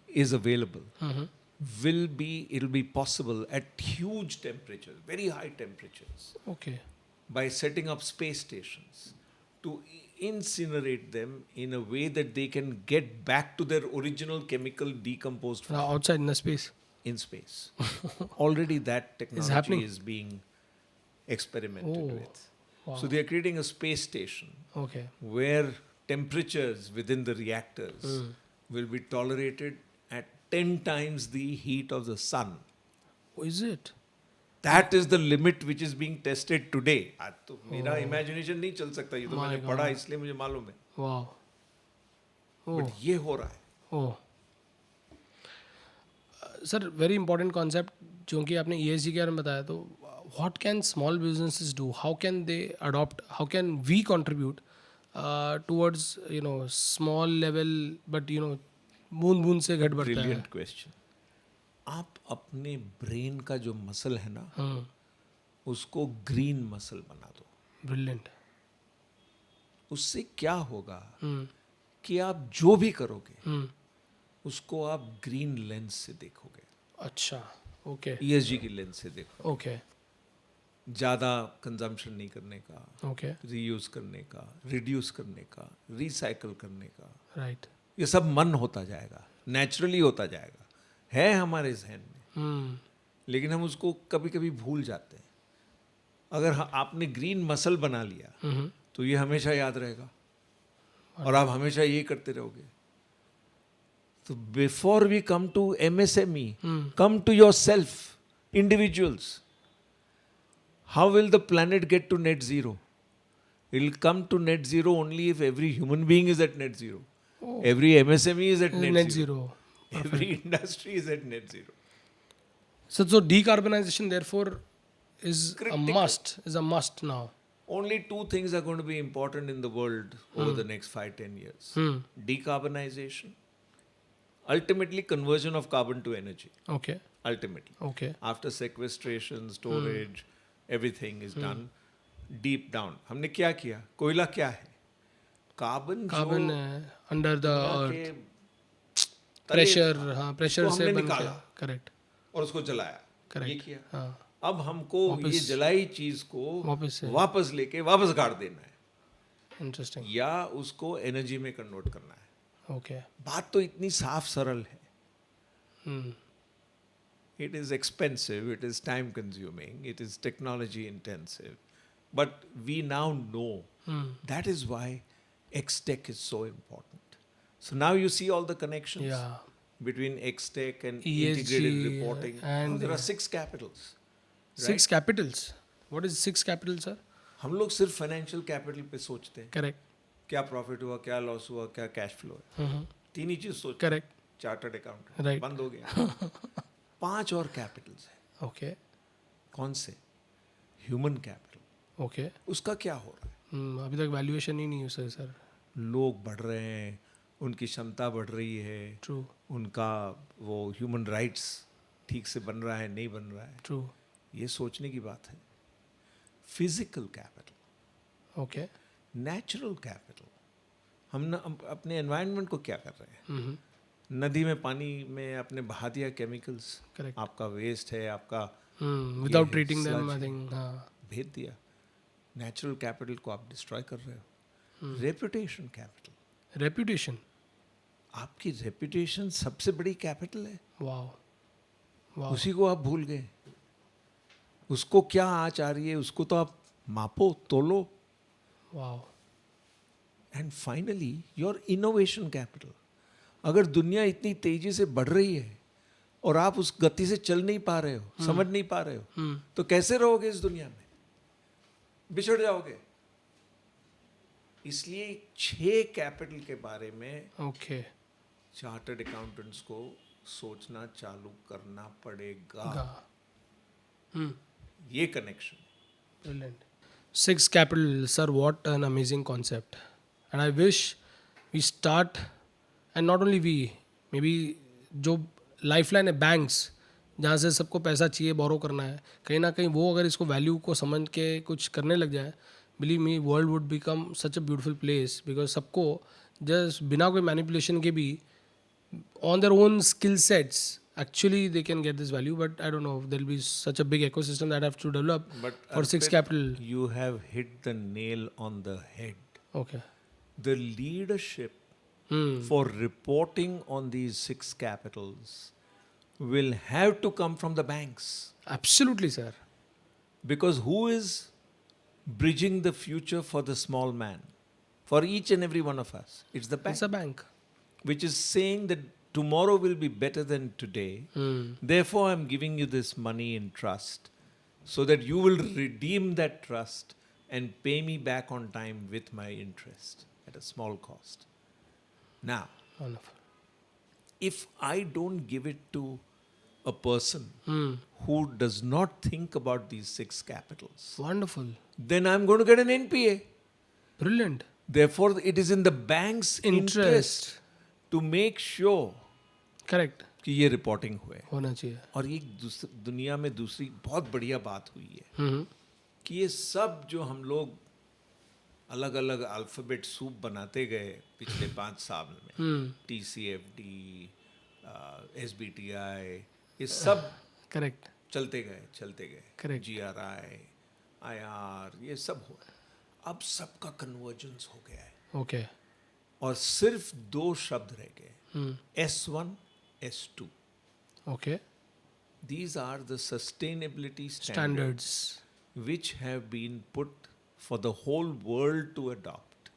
is available it'll be possible at huge temperatures, very high temperatures, okay. by setting up space stations to incinerate them in a way that they can get back to their original chemical decomposed form outside in space. in space. Already that technology happening. is being experimented Oh, with. wow. So they are creating a space station okay. where temperatures within the reactors will be tolerated at 10 times the heat of the sun. Is it? That is the limit which is being tested today. आज तो मेरा imagination नहीं चल सकता, ये तो My मैंने पढ़ा इसलिए मुझे मालूम है. वाओ। But ये हो रहा है. Oh sir, very important concept जो कि आपने ESG के बारे में बताया, तो what can small businesses do, how can they adopt, how can we contribute towards small level, but बूंद बूंद से घट बढ़ता है। Brilliant question. आप अपने ब्रेन का जो मसल है ना, उसको ग्रीन मसल बना दो. ब्रिलियंट। उससे क्या होगा कि आप जो भी करोगे उसको आप ग्रीन लेंस से देखोगे, अच्छा। ओके। ESG की लेंस से देखो. ओके। ज़्यादा कंजम्पशन नहीं करने का, ओके। रीयूज करने का, रिड्यूस करने का, रिसाइकल करने का, राइट। ये सब मन होता जाएगा, नेचुरली होता जाएगा, है हमारे जहन में, लेकिन हम उसको कभी कभी भूल जाते हैं. अगर आपने ग्रीन मसल बना लिया तो ये हमेशा याद रहेगा और आप हमेशा ये करते रहोगे. तो before we come to MSME, come to yourself, individuals. How will the planet get to net zero? It will come to net zero only if every human being is at net zero. Every MSME is at net zero. Every industry is at net zero. So decarbonization therefore is Critical. a must now. Only two things are going to be important in the world over the next 5-10 years. Decarbonization, ultimately conversion of carbon to energy. Okay. Ultimately. Okay. After sequestration, storage, everything is done deep down. हमने क्या किया? कोयला क्या है? Carbon under the earth, pressure, हाँ pressure से बन के, करेक्ट, और उसको जलाया, ये करेक्ट, किया. हाँ, अब हमको ये जलाई चीज को वापस लेके वापस गाड़ देना है, इंटरेस्टिंग, या उसको एनर्जी में कन्वर्ट करना है. ओके. बात तो इतनी साफ सरल है. It is expensive, it is time consuming, it is technology intensive, but we now know. That is why X-Tech is so important. So now you see all the connections between X-Tech and ESG integrated reporting. And now there are 6 capitals. 6 capitals. What is 6 capitals, sir? हम लोग सिर्फ financial capital पे सोचते हैं. Correct. क्या profit हुआ, क्या loss हुआ, क्या कैश फ्लो है. 3 ही चीज सोच. करेक्ट. चार्टर्ड अकाउंट राइट, बंद हो गया. 5 और कैपिटल्स है. ओके. कौन से? Human capital. ओके. उसका क्या हो रहा है? अभी तक वैल्यूएशन ही नहीं है सर. लोग बढ़ रहे हैं, उनकी क्षमता बढ़ रही है, ट्रू उनका वो ह्यूमन राइट्स ठीक से बन रहा है नहीं बन रहा है, ट्रू ये सोचने की बात है. Physical capital, okay natural capital, हम अपने एनवायरनमेंट को क्या कर रहे हैं? नदी में पानी में आपने बहा दिया केमिकल्स, करेक्ट आपका वेस्ट है, आपका विदाउट है, ट्रीटिंग देम sludge आई है, थिंक हाँ भेज दिया. नेचुरल कैपिटल को आप डिस्ट्रॉय कर रहे हो. रेपुटेशन कैपिटल, रेपुटेशन आपकी रेपुटेशन सबसे बड़ी कैपिटल है. वाओ वाओ उसी को आप भूल गए. उसको क्या आँच आ रही है उसको तो आप मापो तोलो. Wow and finally your innovation capital. अगर दुनिया इतनी तेजी से बढ़ रही है और आप उस गति से चल नहीं पा रहे हो, समझ नहीं पा रहे हो, तो कैसे रहोगे इस दुनिया में? बिछड़ जाओगे. इसलिए 6 कैपिटल के बारे में ओके चार्टर्ड अकाउंटेंट्स को सोचना चालू करना पड़ेगा. ये connection. Brilliant. 6 capital, sir, what an amazing concept. And I wish we start, and not only we, maybe जो लाइफलाइन है बैंक्स, जहाँ से सबको पैसा चाहिए बोरो करना है, कहीं ना कहीं वो अगर इसको वैल्यू को समझ के कुछ करने लग जाए, believe me world would become such a beautiful place. Because सबको जस्ट बिना कोई मैनिपुलेशन के भी on their own skill sets actually they can get this value, but I don't know, there'll be such a big ecosystem that have to develop But for 6 Arpit, capital. you have hit the nail on the head. Okay. The leadership for reporting on these 6 capitals will have to come from the banks. Absolutely, sir. Because who is bridging the future for the small man? For each and every one of us. It's the bank. It's a bank. Which is saying that tomorrow will be better than today. Therefore, I'm giving you this money in trust so that you will redeem that trust and pay me back on time with my interest at a small cost. Now, Wonderful. if I don't give it to a person who does not think about these 6 capitals, Wonderful. then I'm going to get an NPA. Brilliant. Therefore, it is in the bank's interest to make sure Correct. कि ये reporting हुए. होना चाहिए. और ये दुनिया में दूसरी बहुत बढ़िया बात हुई है कि ये सब जो हम लोग अलग अलग अल्फ़ाबेट सूप बनाते गए पिछले 5 साल में, TCFD, SBTI, ये सब Correct. चलते गए. Correct. GRI, IR, ये सब हुआ. अब सबका कन्वर्जेंस हो गया है Okay. और सिर्फ 2 शब्द रह गए, S1, S2. Okay. These are the sustainability Standards. which have been put for the whole world to adopt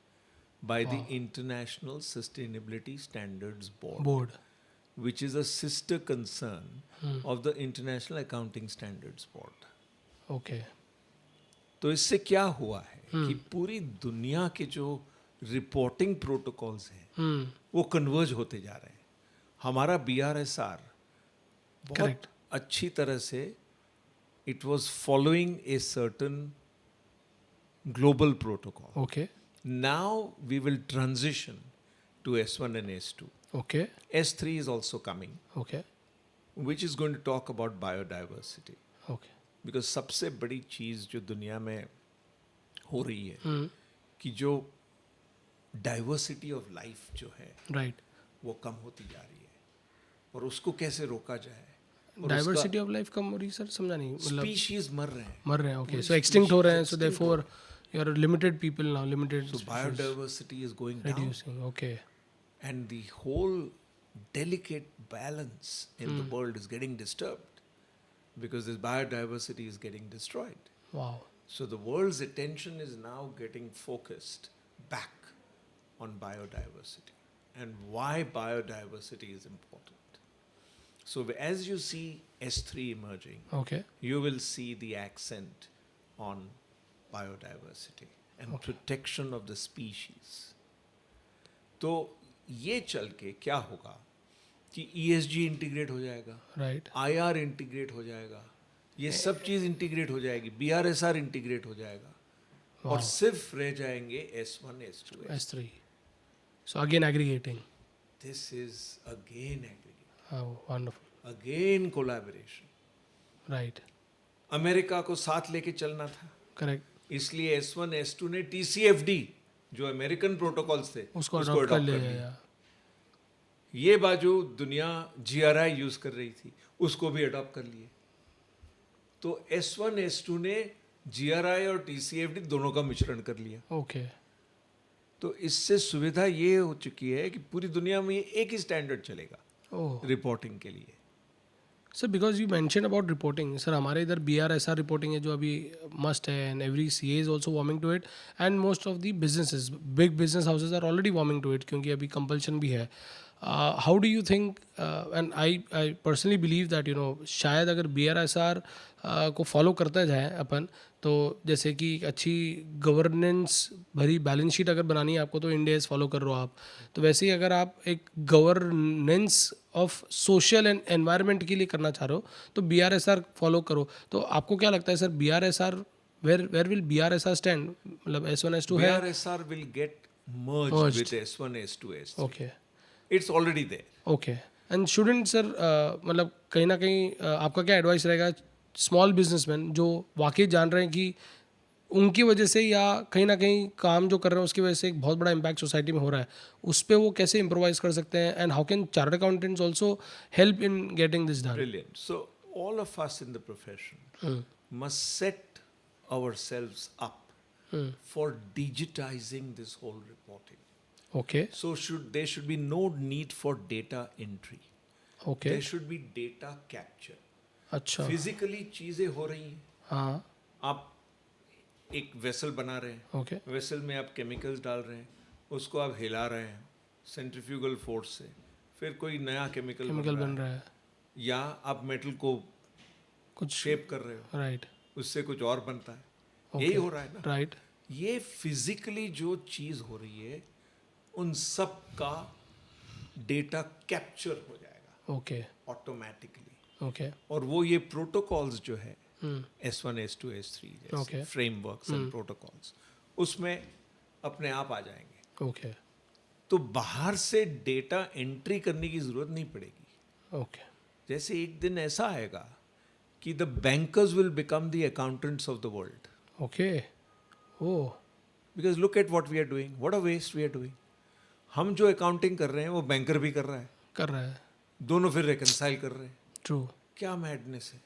by the International Sustainability Standards Board, which is a sister concern of the International Accounting Standards Board. Okay. तो इससे क्या हुआ है कि पूरी दुनिया के जो रिपोर्टिंग प्रोटोकॉल्स हैं वो कन्वर्ज होते जा रहे हैं. हमारा BRSR बहुत Correct. अच्छी तरह से it was following a certain global protocol. Okay. Now we will transition to S1 and S2. Okay. S3 is also coming, Okay. which is going to talk about biodiversity. Okay. Because सबसे बड़ी चीज़ जो दुनिया में हो रही है कि जो डाइवर्सिटी ऑफ लाइफ जो है Right. वो कम होती जा रही है और उसको कैसे रोका जाए. डाइवर्सिटी ऑफ लाइफ कम हो रही है, सर समझा नहीं. मतलब स्पीशीज मर रहे हैं. मर रहे हैं. ओके. सो एक्सटिंक्ट हो रहे हैं. So therefore you are limited people now, limited So biodiversity is going down reducing. Okay. and the whole delicate balance in the world is getting disturbed because this biodiversity is getting destroyed. Wow. So the world's attention is now getting focused back on biodiversity and why biodiversity is important. So as you see S3 emerging, Okay. you will see the accent on biodiversity and protection of the species. तो ये चल के क्या होगा कि ESG integrate हो जाएगा, Right. IR integrate हो जाएगा, ये सब चीज़ इंटीग्रेट हो जाएगी, BRSR इंटीग्रेट हो जाएगा और सिर्फ रह जाएंगे S1, S2, S3. So again aggregating. This is again aggregation, Oh, wonderful. again collaboration. Right. America को साथ लेके चलना था, Correct. इसलिए S1 S2 ने TCFD जो अमेरिकन प्रोटोकॉल्स थे उसको अडॉप्ट कर adopt लिया लिया। या ये बाजू दुनिया GRI यूज कर रही थी, उसको भी अडॉप्ट कर लिए। तो S1 S2 ने GRI और TCFD दोनों का मिश्रण कर लिया। ओके. तो इससे सुविधा ये हो चुकी है कि पूरी दुनिया में एक ही स्टैंडर्ड चलेगा ओह रिपोर्टिंग के लिए। Sir, because you mention about reporting, sir हमारे इधर BRSR रिपोर्टिंग है जो अभी मस्ट है, and every CA is also warming to it, and most of the businesses, big business houses are already warming to it, क्योंकि अभी compulsion भी है. How do you think, and I personally believe that शायद अगर BRSR को follow करते जाए अपन, तो जैसे कि एक अच्छी गवर्नेंस भरी बैलेंस शीट अगर बनानी है आपको तो इंडिया फॉलो कर रहे हो आप, तो वैसे ही अगर आप एक governance of social and environment के लिए करना चाह रहे हो तो BRSR फॉलो करो. तो आपको क्या लगता है sir, BRSR where will BRSR stand, मतलब S1 S2 है? BRSR will get merged with S1 S2 S3. Okay. It's already there. Okay. And student sir, मतलब कहीं ना कहीं आपका क्या एडवाइस रहेगा स्मॉल बिजनेसमैन जो वाकई जान रहे हैं कि उनकी वजह से या कहीं ना कहीं काम जो कर रहे हैं उसकी वजह से एक बहुत बड़ा इम्पैक्ट सोसाइटी में हो रहा है, उस पर वो कैसे इम्प्रोवाइज कर सकते हैं, and how can chartered accountants also help in getting this done? Brilliant. So all of us in the profession must set ourselves up for digitizing this whole reporting. Okay. So there should be no need for data entry. Okay. There should be data capture. अच्छा. Physically चीजें हो रही हैं, हाँ. आप एक vessel बना रहे हैं, ओके. वेसल में आप केमिकल्स डाल रहे हैं, उसको आप हिला रहे हैं सेंट्रीफ्यूगल फोर्स से, फिर कोई नया केमिकल बन रहा है. या आप मेटल को कुछ शेप कर रहे हो, राइट. उससे कुछ और बनता है। यही हो रहा है ना। राइट. ये फिजिकली जो चीज हो रही है उन सब का डेटा कैप्चर हो जाएगा ओके. ऑटोमेटिकली। ओके. और वो ये प्रोटोकॉल्स जो है S1 S2 S3 जैसे फ्रेमवर्क्स एंड प्रोटोकॉल्स, उसमें अपने आप आ जाएंगे। ओके. तो बाहर से डेटा एंट्री करने की जरूरत नहीं पड़ेगी। ओके. जैसे एक दिन ऐसा आएगा कि the bankers will become the accountants of the world, okay. Oh. Because look at what we are doing, what a waste we are doing. हम जो अकाउंटिंग कर रहे हैं वो बैंकर भी कर रहा है, दोनों फिर रिकंसाइल कर रहे हैं। ट्रू. क्या मैडनेस है।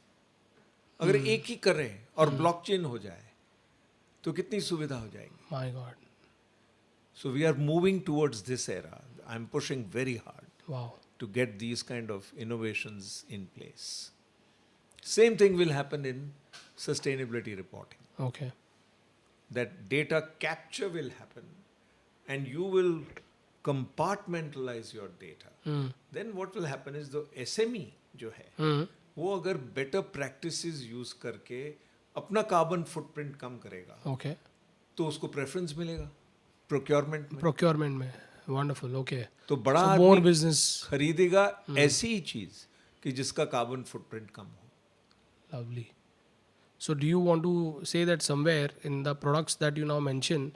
अगर एक ही करें और ब्लॉकचेन हो जाए तो कितनी सुविधा हो जाएगी। My god. So we are moving towards this era. I am pushing very hard wow. to get these kind of innovations in place. Same thing will happen in sustainability reporting. Okay. That data capture will happen and you will compartmentalize your data. Then what will happen is the SME जो है वो अगर better practices use करके अपना carbon footprint कम करेगा okay. तो उसको preference मिलेगा procurement में। प्रोक्योरमेंट में. वंडरफुल. ओके. तो बड़ा मोर आदमी बिजनेस. खरीदेगा ऐसी ही चीज कि जिसका कार्बन फुटप्रिंट कम हो। Lovely. So do you want to say that somewhere in the products that you now mention,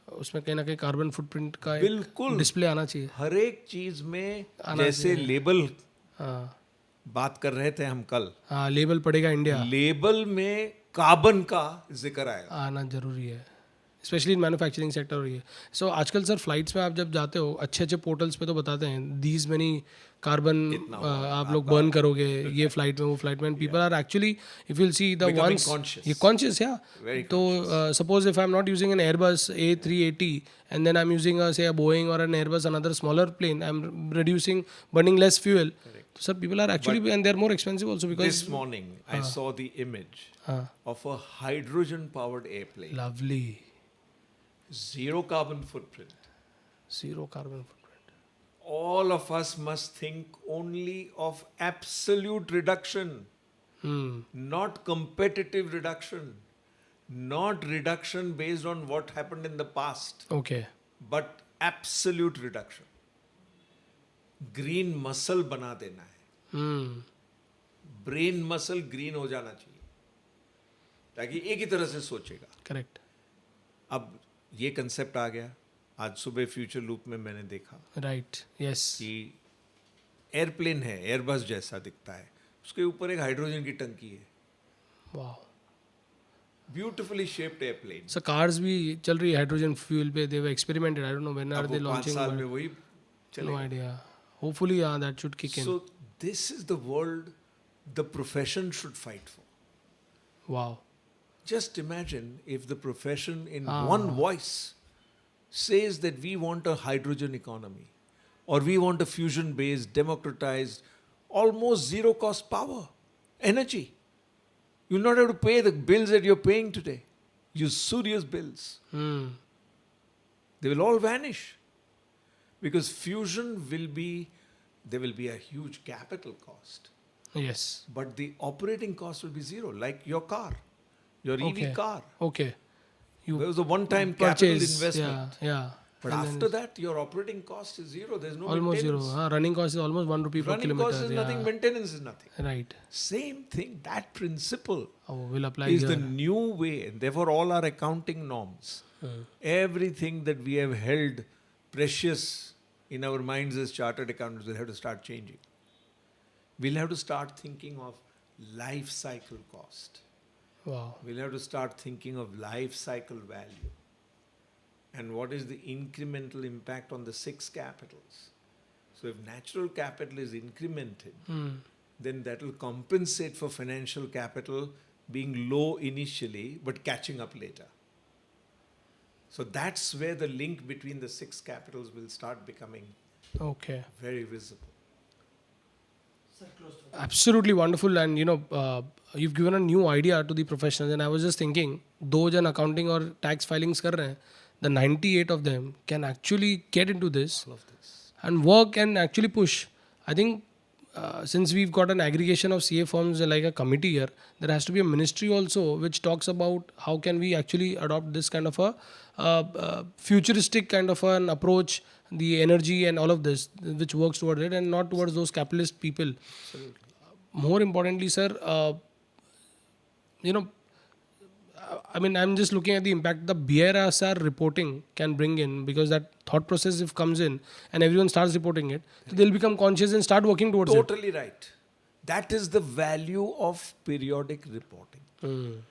उसमें कहीं ना कहीं कार्बन फुटप्रिंट का बिल्कुल डिस्प्ले आना चाहिए? हर एक चीज में, जैसे लेबल हाँ. बात कर रहे थे हम कल, हाँ, लेबल पड़ेगा इंडिया, लेबल में कार्बन का जिक्र आएगा। आना जरूरी है, स्पेशली इन मैन्युफैक्चरिंग सेक्टर हो रही है. सो आजकल सर फ्लाइट्स में आप जब जाते हो अच्छे अच्छे पोर्टल्स पे तो बताते हैं दीज मेनी कार्बन आप लोग बर्न करोगे ये फ्लाइट में वो फ्लाइट में. People are actually if you will see the ones ये कॉन्शियस या तो suppose if I am not using an airbus A380 and then I'm using say a Boeing or an Airbus, another smaller plane, I'm reducing, burning less fuel. So people are actually, and they're more expensive also because this morning I saw the image of a hydrogen powered airplane. Lovely. Zero carbon footprint. Zero carbon footprint. All of us must think only of absolute reduction, not competitive reduction, not reduction based on what happened in the past, Okay. but absolute reduction. Green muscle बना देना है, brain muscle green हो जाना चाहिए ताकि एक ही तरह से सोचेगा. Correct. अब ये कंसेप्ट आ गया, आज सुबह फ्यूचर लूप में मैंने देखा राइट, यस, कि एयरप्लेन है, एयरबस जैसा दिखता है, उसके ऊपर एक हाइड्रोजन की टंकी है, wow. Beautifully shaped airplane. Sir cars भी चल रही है हाइड्रोजन फ्यूल पे, they have experimented, I don't know when are अब दे वो 5 लॉन्चिंग, साल में बट वही नो चलेगा। Idea, hopefully that should kick in. So this is the world the profession should fight for. Wow, Just imagine if the profession in Ah. one voice says that we want a hydrogen economy or we want a fusion based, democratized, almost zero cost power, energy. You'll not have to pay the bills that you're paying today. Usurious bills. They will all vanish. Because fusion will be, there will be a huge capital cost. Yes, But the operating cost will be zero, like your car, your okay, EV car. Okay, you There was a one-time capital purchase, investment. या But after that, your operating cost is zero. There's no almost zero, maintenance. हाँ, running cost is almost 1 रुपी पर Running cost is kilometre, nothing, maintenance is nothing. Right, Same thing, that principle will apply is the new way. And therefore, all our accounting norms, everything that we have held precious in our minds as chartered accountants will have to start changing. We'll have to start thinking of life cycle cost. Wow, We'll have to start thinking of life cycle value. And what is the incremental impact on the 6 capitals? So if natural capital is incremented, then that will compensate for financial capital being low initially but catching up later. So that's where the link between the 6 capitals will start becoming okay, very visible. absolutely wonderful. And you've given a new idea to the professionals, and I was just thinking, दो जन accounting और tax filings कर रहे हैं, the 98 of them can actually get into this All of this. and work and actually push. I think since we've got an aggregation of CA firms like a committee here, there has to be a ministry also which talks about how can we actually adopt this kind of a futuristic kind of an approach, the energy and all of this, which works towards it and not towards those capitalist people. Absolutely. More importantly, sir, I mean, I'm just looking at the impact the BRSR reporting can bring in, because that thought process if comes in and everyone starts reporting it, so they'll become conscious and start working towards Totally right. That is the value of periodic reporting. it.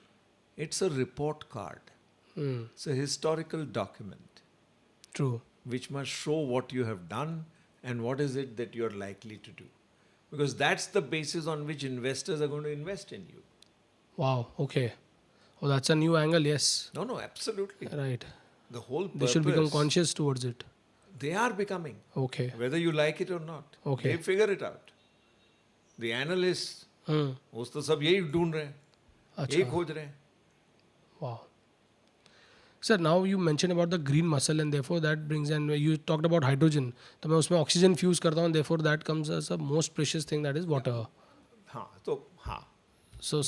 It's a report card. It's a historical document True. which must show what you have done and what is it that you're likely to do. Because that's the basis on which investors are going to invest in you. Wow. Okay. Oh, that's a new angle. Yes. No, absolutely. Right. The whole purpose, They should become conscious towards it. they are becoming, Okay. whether you like it or not. Okay. They figure it out. The analysts, Hmm. वो तो सब यही ढूंढ रहे हैं, यही अच्छा. खोज रहे हैं. Wow. Sir, now you mentioned about the green muscle, and therefore that brings, and you talked about hydrogen. तो मैं उसमें oxygen fuse करता हूँ, therefore that comes as a most precious thing, that is water. हाँ, तो हाँ. So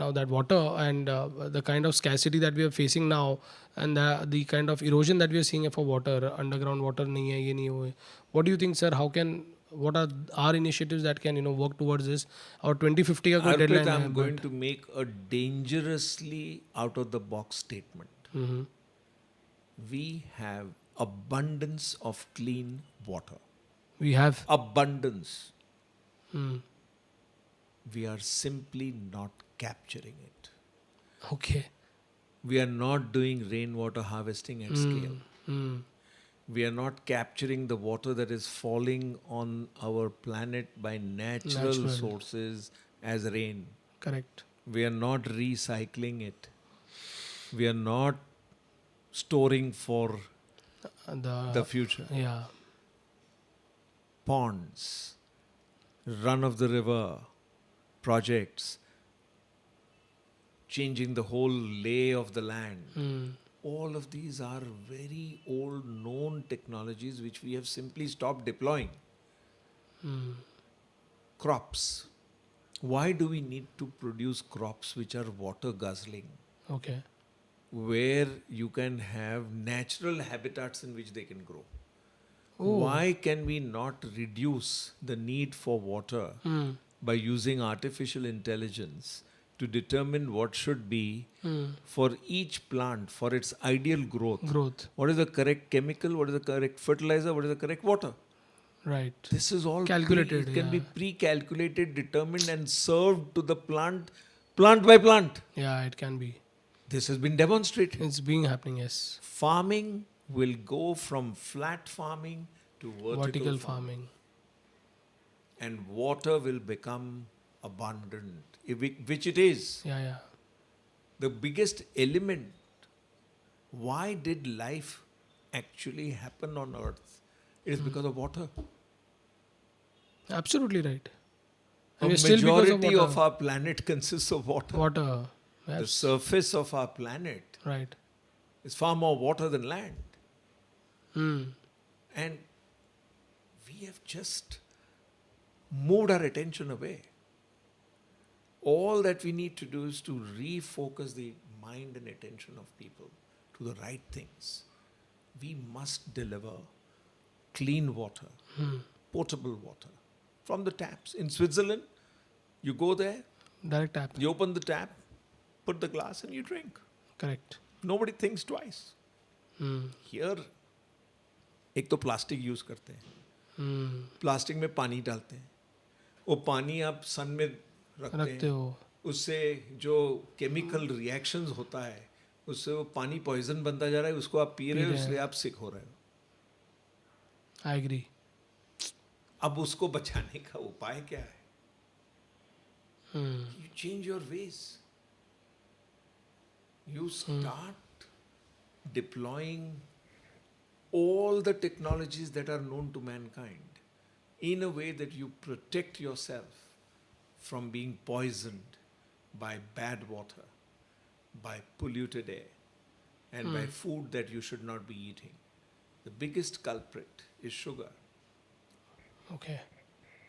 now that water and the kind of scarcity that we are facing now, and the kind of erosion that we are seeing for water, underground water नहीं है, ये नहीं हो. What do you think, sir? What are our initiatives that can work towards this? Our 2050 का कोई Arpit, deadline I'm है, going to make a dangerously out of the box statement. Mhm. We have abundance of clean water. We have. Abundance. Hmm. We are simply not capturing it. Okay. We are not doing rainwater harvesting at scale. Hmm. We are not capturing the water that is falling on our planet by natural sources as rain. Correct. We are not recycling it. We are not storing for the future. Yeah. Ponds, run of the river projects, changing the whole lay of the land. Hmm. All of these are very old known technologies which we have simply stopped deploying. Hmm. Crops. Why do we need to produce crops which are water guzzling, Okay. where you can have natural habitats in which they can grow? Oh. Why can we not reduce the need for water Hmm. by using artificial intelligence to determine what should be for each plant for its ideal growth. Growth. What is the correct chemical? What is the correct fertilizer? What is the correct water? Right. This is all Calculated, it can be yeah. pre-calculated, determined, and served to the plant, plant by plant. Yeah, it can be. This has been demonstrated. It's being happening, yes. Farming will go from flat farming to vertical, Farming. and water will become abundant, which it is. Yeah, yeah. The biggest element. Why did life actually happen on earth? It is because of water. Absolutely right. A And we're still because majority of of water. our planet consists of water. Water. The Yes. surface of our planet Right. is far more water than land. Hmm. And we have just moved our attention away. All that we need to do is to refocus the mind and attention of people to the right things. We must deliver clean water, potable water from the taps. In Switzerland, you go there, Direct tap. you open the tap, put the glass, and you drink. Correct. Nobody thinks twice. Hmm. Here, एक तो plastic use करते हैं, Hmm. Plastic में पानी डालते हैं, वो पानी आप सन में रखते रखते हैं, हो. उससे जो केमिकल रिएक्शंस होता है उससे वो पानी पॉइजन बनता जा रहा है, उसको आप पी रहे हो, इसलिए आप सिक हो रहे हो. I agree. अब उसको बचाने का उपाय क्या है? Hmm. You change your ways. You start deploying all the technologies that are known to mankind in a way that you protect yourself from being poisoned by bad water, by polluted air, and by food that you should not be eating. The biggest culprit is sugar. Okay.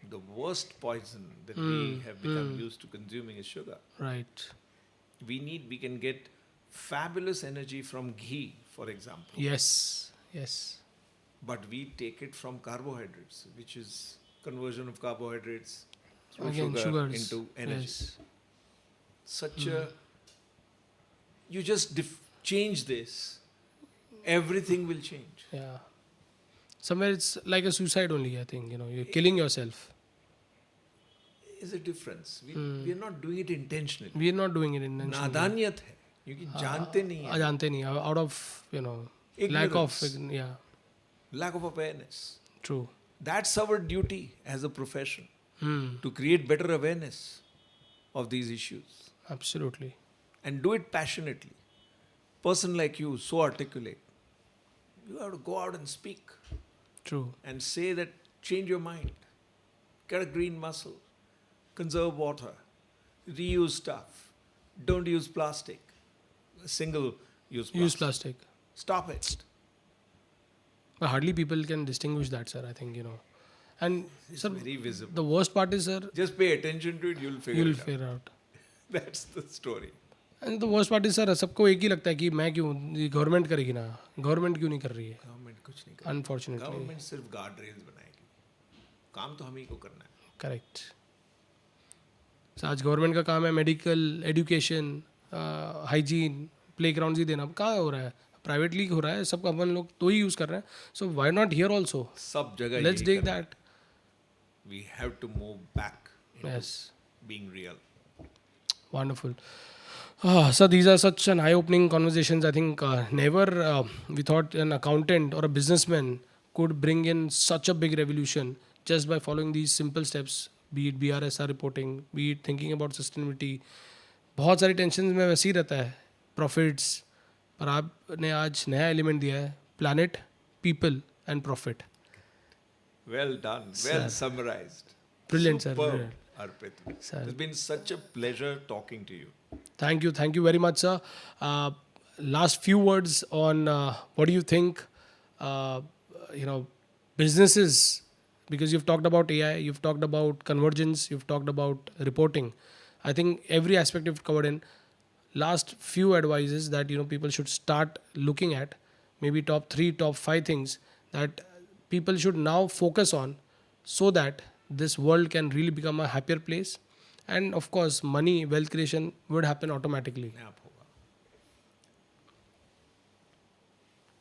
The worst poison that we have become used to consuming is sugar. Right. We can get fabulous energy from ghee, for example, Yes. Yes. but we take it from carbohydrates, which is conversion of carbohydrates through Again, sugar sugars. into energy. Yes. Such a, you just change this, everything will change. Yeah. Somewhere it's like a suicide only, I think. You're killing yourself. Is a difference. We are not doing it intentionally. We are not doing it intentionally. नादानियत है, क्योंकि जानते नहीं हैं. जानते नहीं. Out of, lack of, Ignorance. yeah, Lack of awareness. true. That's our duty as a profession, Hmm. to create better awareness of these issues Absolutely. and do it passionately. Person like you, so articulate, you have to go out and speak True. and say that change your mind, get a green muscle, conserve water, reuse stuff, don't use plastic, single use plastic. Use plastic. Stop it. But hardly people can distinguish that, sir, I think, And, It's sir, very visible. the worst part is, sir, Just pay attention to it, you'll figure you'll it out. figure out. That's the story. And the worst part is sir सबको एक ही लगता है कि मैं क्यों government करेगी ना government क्यों नहीं कर रही है गवर्नमेंट कुछ नहीं कर, अनफॉर्चुनेटली गवर्नमेंट सिर्फ गार्ड रेल्स बनाएगी, काम तो हम ही को करना है. करेक्ट आज गवर्नमेंट का काम है medical education hygiene playground ही देना कहाँ हो रहा है प्राइवेटली हो रहा है सब अपन लोग तो ही यूज़ कर रहे हैं सो वाई नॉट हियर ऑल्सो सब जगह लेट्स यही टेक करना है. That We have to move back into yes being real. Wonderful. So these are such an eye-opening conversations. I think never we thought an accountant or a businessman could bring in such a big revolution just by following these simple steps. Be it BRSR reporting, be it thinking about sustainability. बहुत सारी tension में वैसे ही रहता है profits पर आपने आज नया एलिमेंट दिया है planet people and profit Well done. Well summarized. Brilliant, sir. Superb, Brilliant. Arpit. Sir. It's been such a pleasure talking to you. Thank you very much, sir. Last few words on what do you think, businesses, because you've talked about AI, you've talked about convergence, you've talked about reporting. I think every aspect you've covered in. Last few advices that people should start looking at, maybe top 3, top 5 things that people should now focus on so that this world can really become a happier place end of course money wealth creation would happen automatically. आप होगा.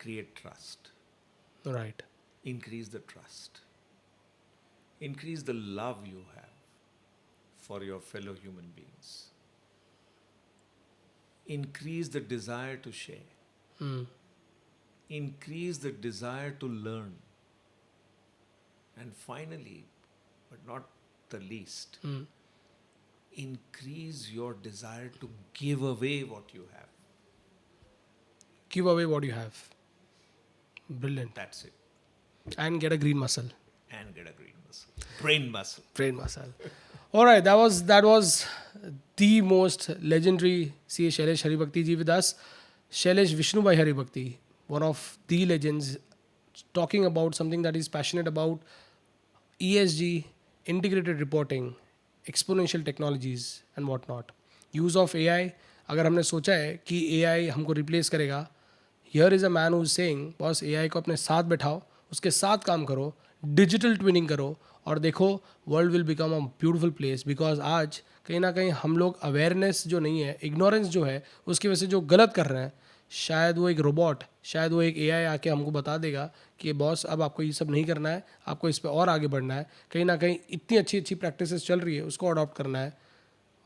Create trust. Right. Increase the trust. Increase the love you have for your fellow human beings. Increase the desire to share. Increase the desire to learn. And finally, but not the least, increase your desire to give away what you have. Give away what you have. Brilliant. That's it. And get a green muscle. And get a green muscle. Brain muscle. Brain muscle. All right, that was the most legendary CA Shailesh Haribhakti ji with us. Shailesh Vishnubhai Haribhakti, one of the legends, talking about something that he's passionate about, ESG, integrated reporting, exponential technologies and whatnot. Use of AI. अगर हमने सोचा है कि AI हमको replace करेगा, here is a man who is saying, boss AI को अपने साथ बैठाओ, उसके साथ काम करो, डिजिटल ट्विनिंग करो और देखो world will become a beautiful place. Because आज कहीं ना कहीं हम लोग अवेयरनेस जो नहीं है, इग्नोरेंस जो है, उसकी वजह से जो गलत कर रहे हैं, शायद वो एक रोबोट, शायद वो एक AI आके हमको बता देगा कि बॉस अब आपको ये सब नहीं करना है, आपको इस पर और आगे बढ़ना है. कहीं ना कहीं इतनी अच्छी अच्छी प्रैक्टिसेस चल रही है, उसको अडॉप्ट करना है.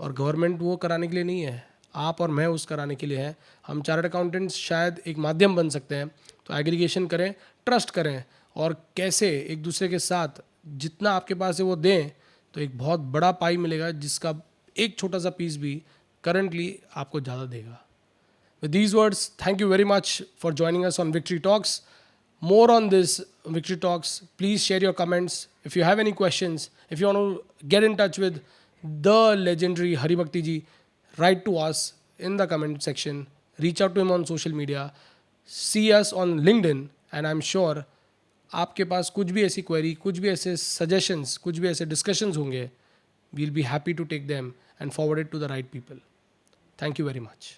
और गवर्नमेंट वो कराने के लिए नहीं है, आप और मैं उस कराने के लिए हैं. हम चार्टर्ड अकाउंटेंट्स शायद एक माध्यम बन सकते हैं. तो एग्रीगेशन करें, ट्रस्ट करें और कैसे एक दूसरे के साथ जितना आपके पास है वो दें, तो एक बहुत बड़ा पाई मिलेगा जिसका एक छोटा सा पीस भी करंटली आपको ज़्यादा देगा. With these words, thank you very much for joining us on Victory Talks. More on this Victory Talks. Please share your comments. If you have any questions, if you want to get in touch with the legendary Haribhakti ji, write to us in the comment section. Reach out to him on social media. See us on LinkedIn, and I'm sure आपके पास कुछ भी ऐसी query, कुछ भी ऐसे suggestions, कुछ भी ऐसे डिस्कशंस होंगे, we'll be happy to take them and forward it to the right people. Thank you very much.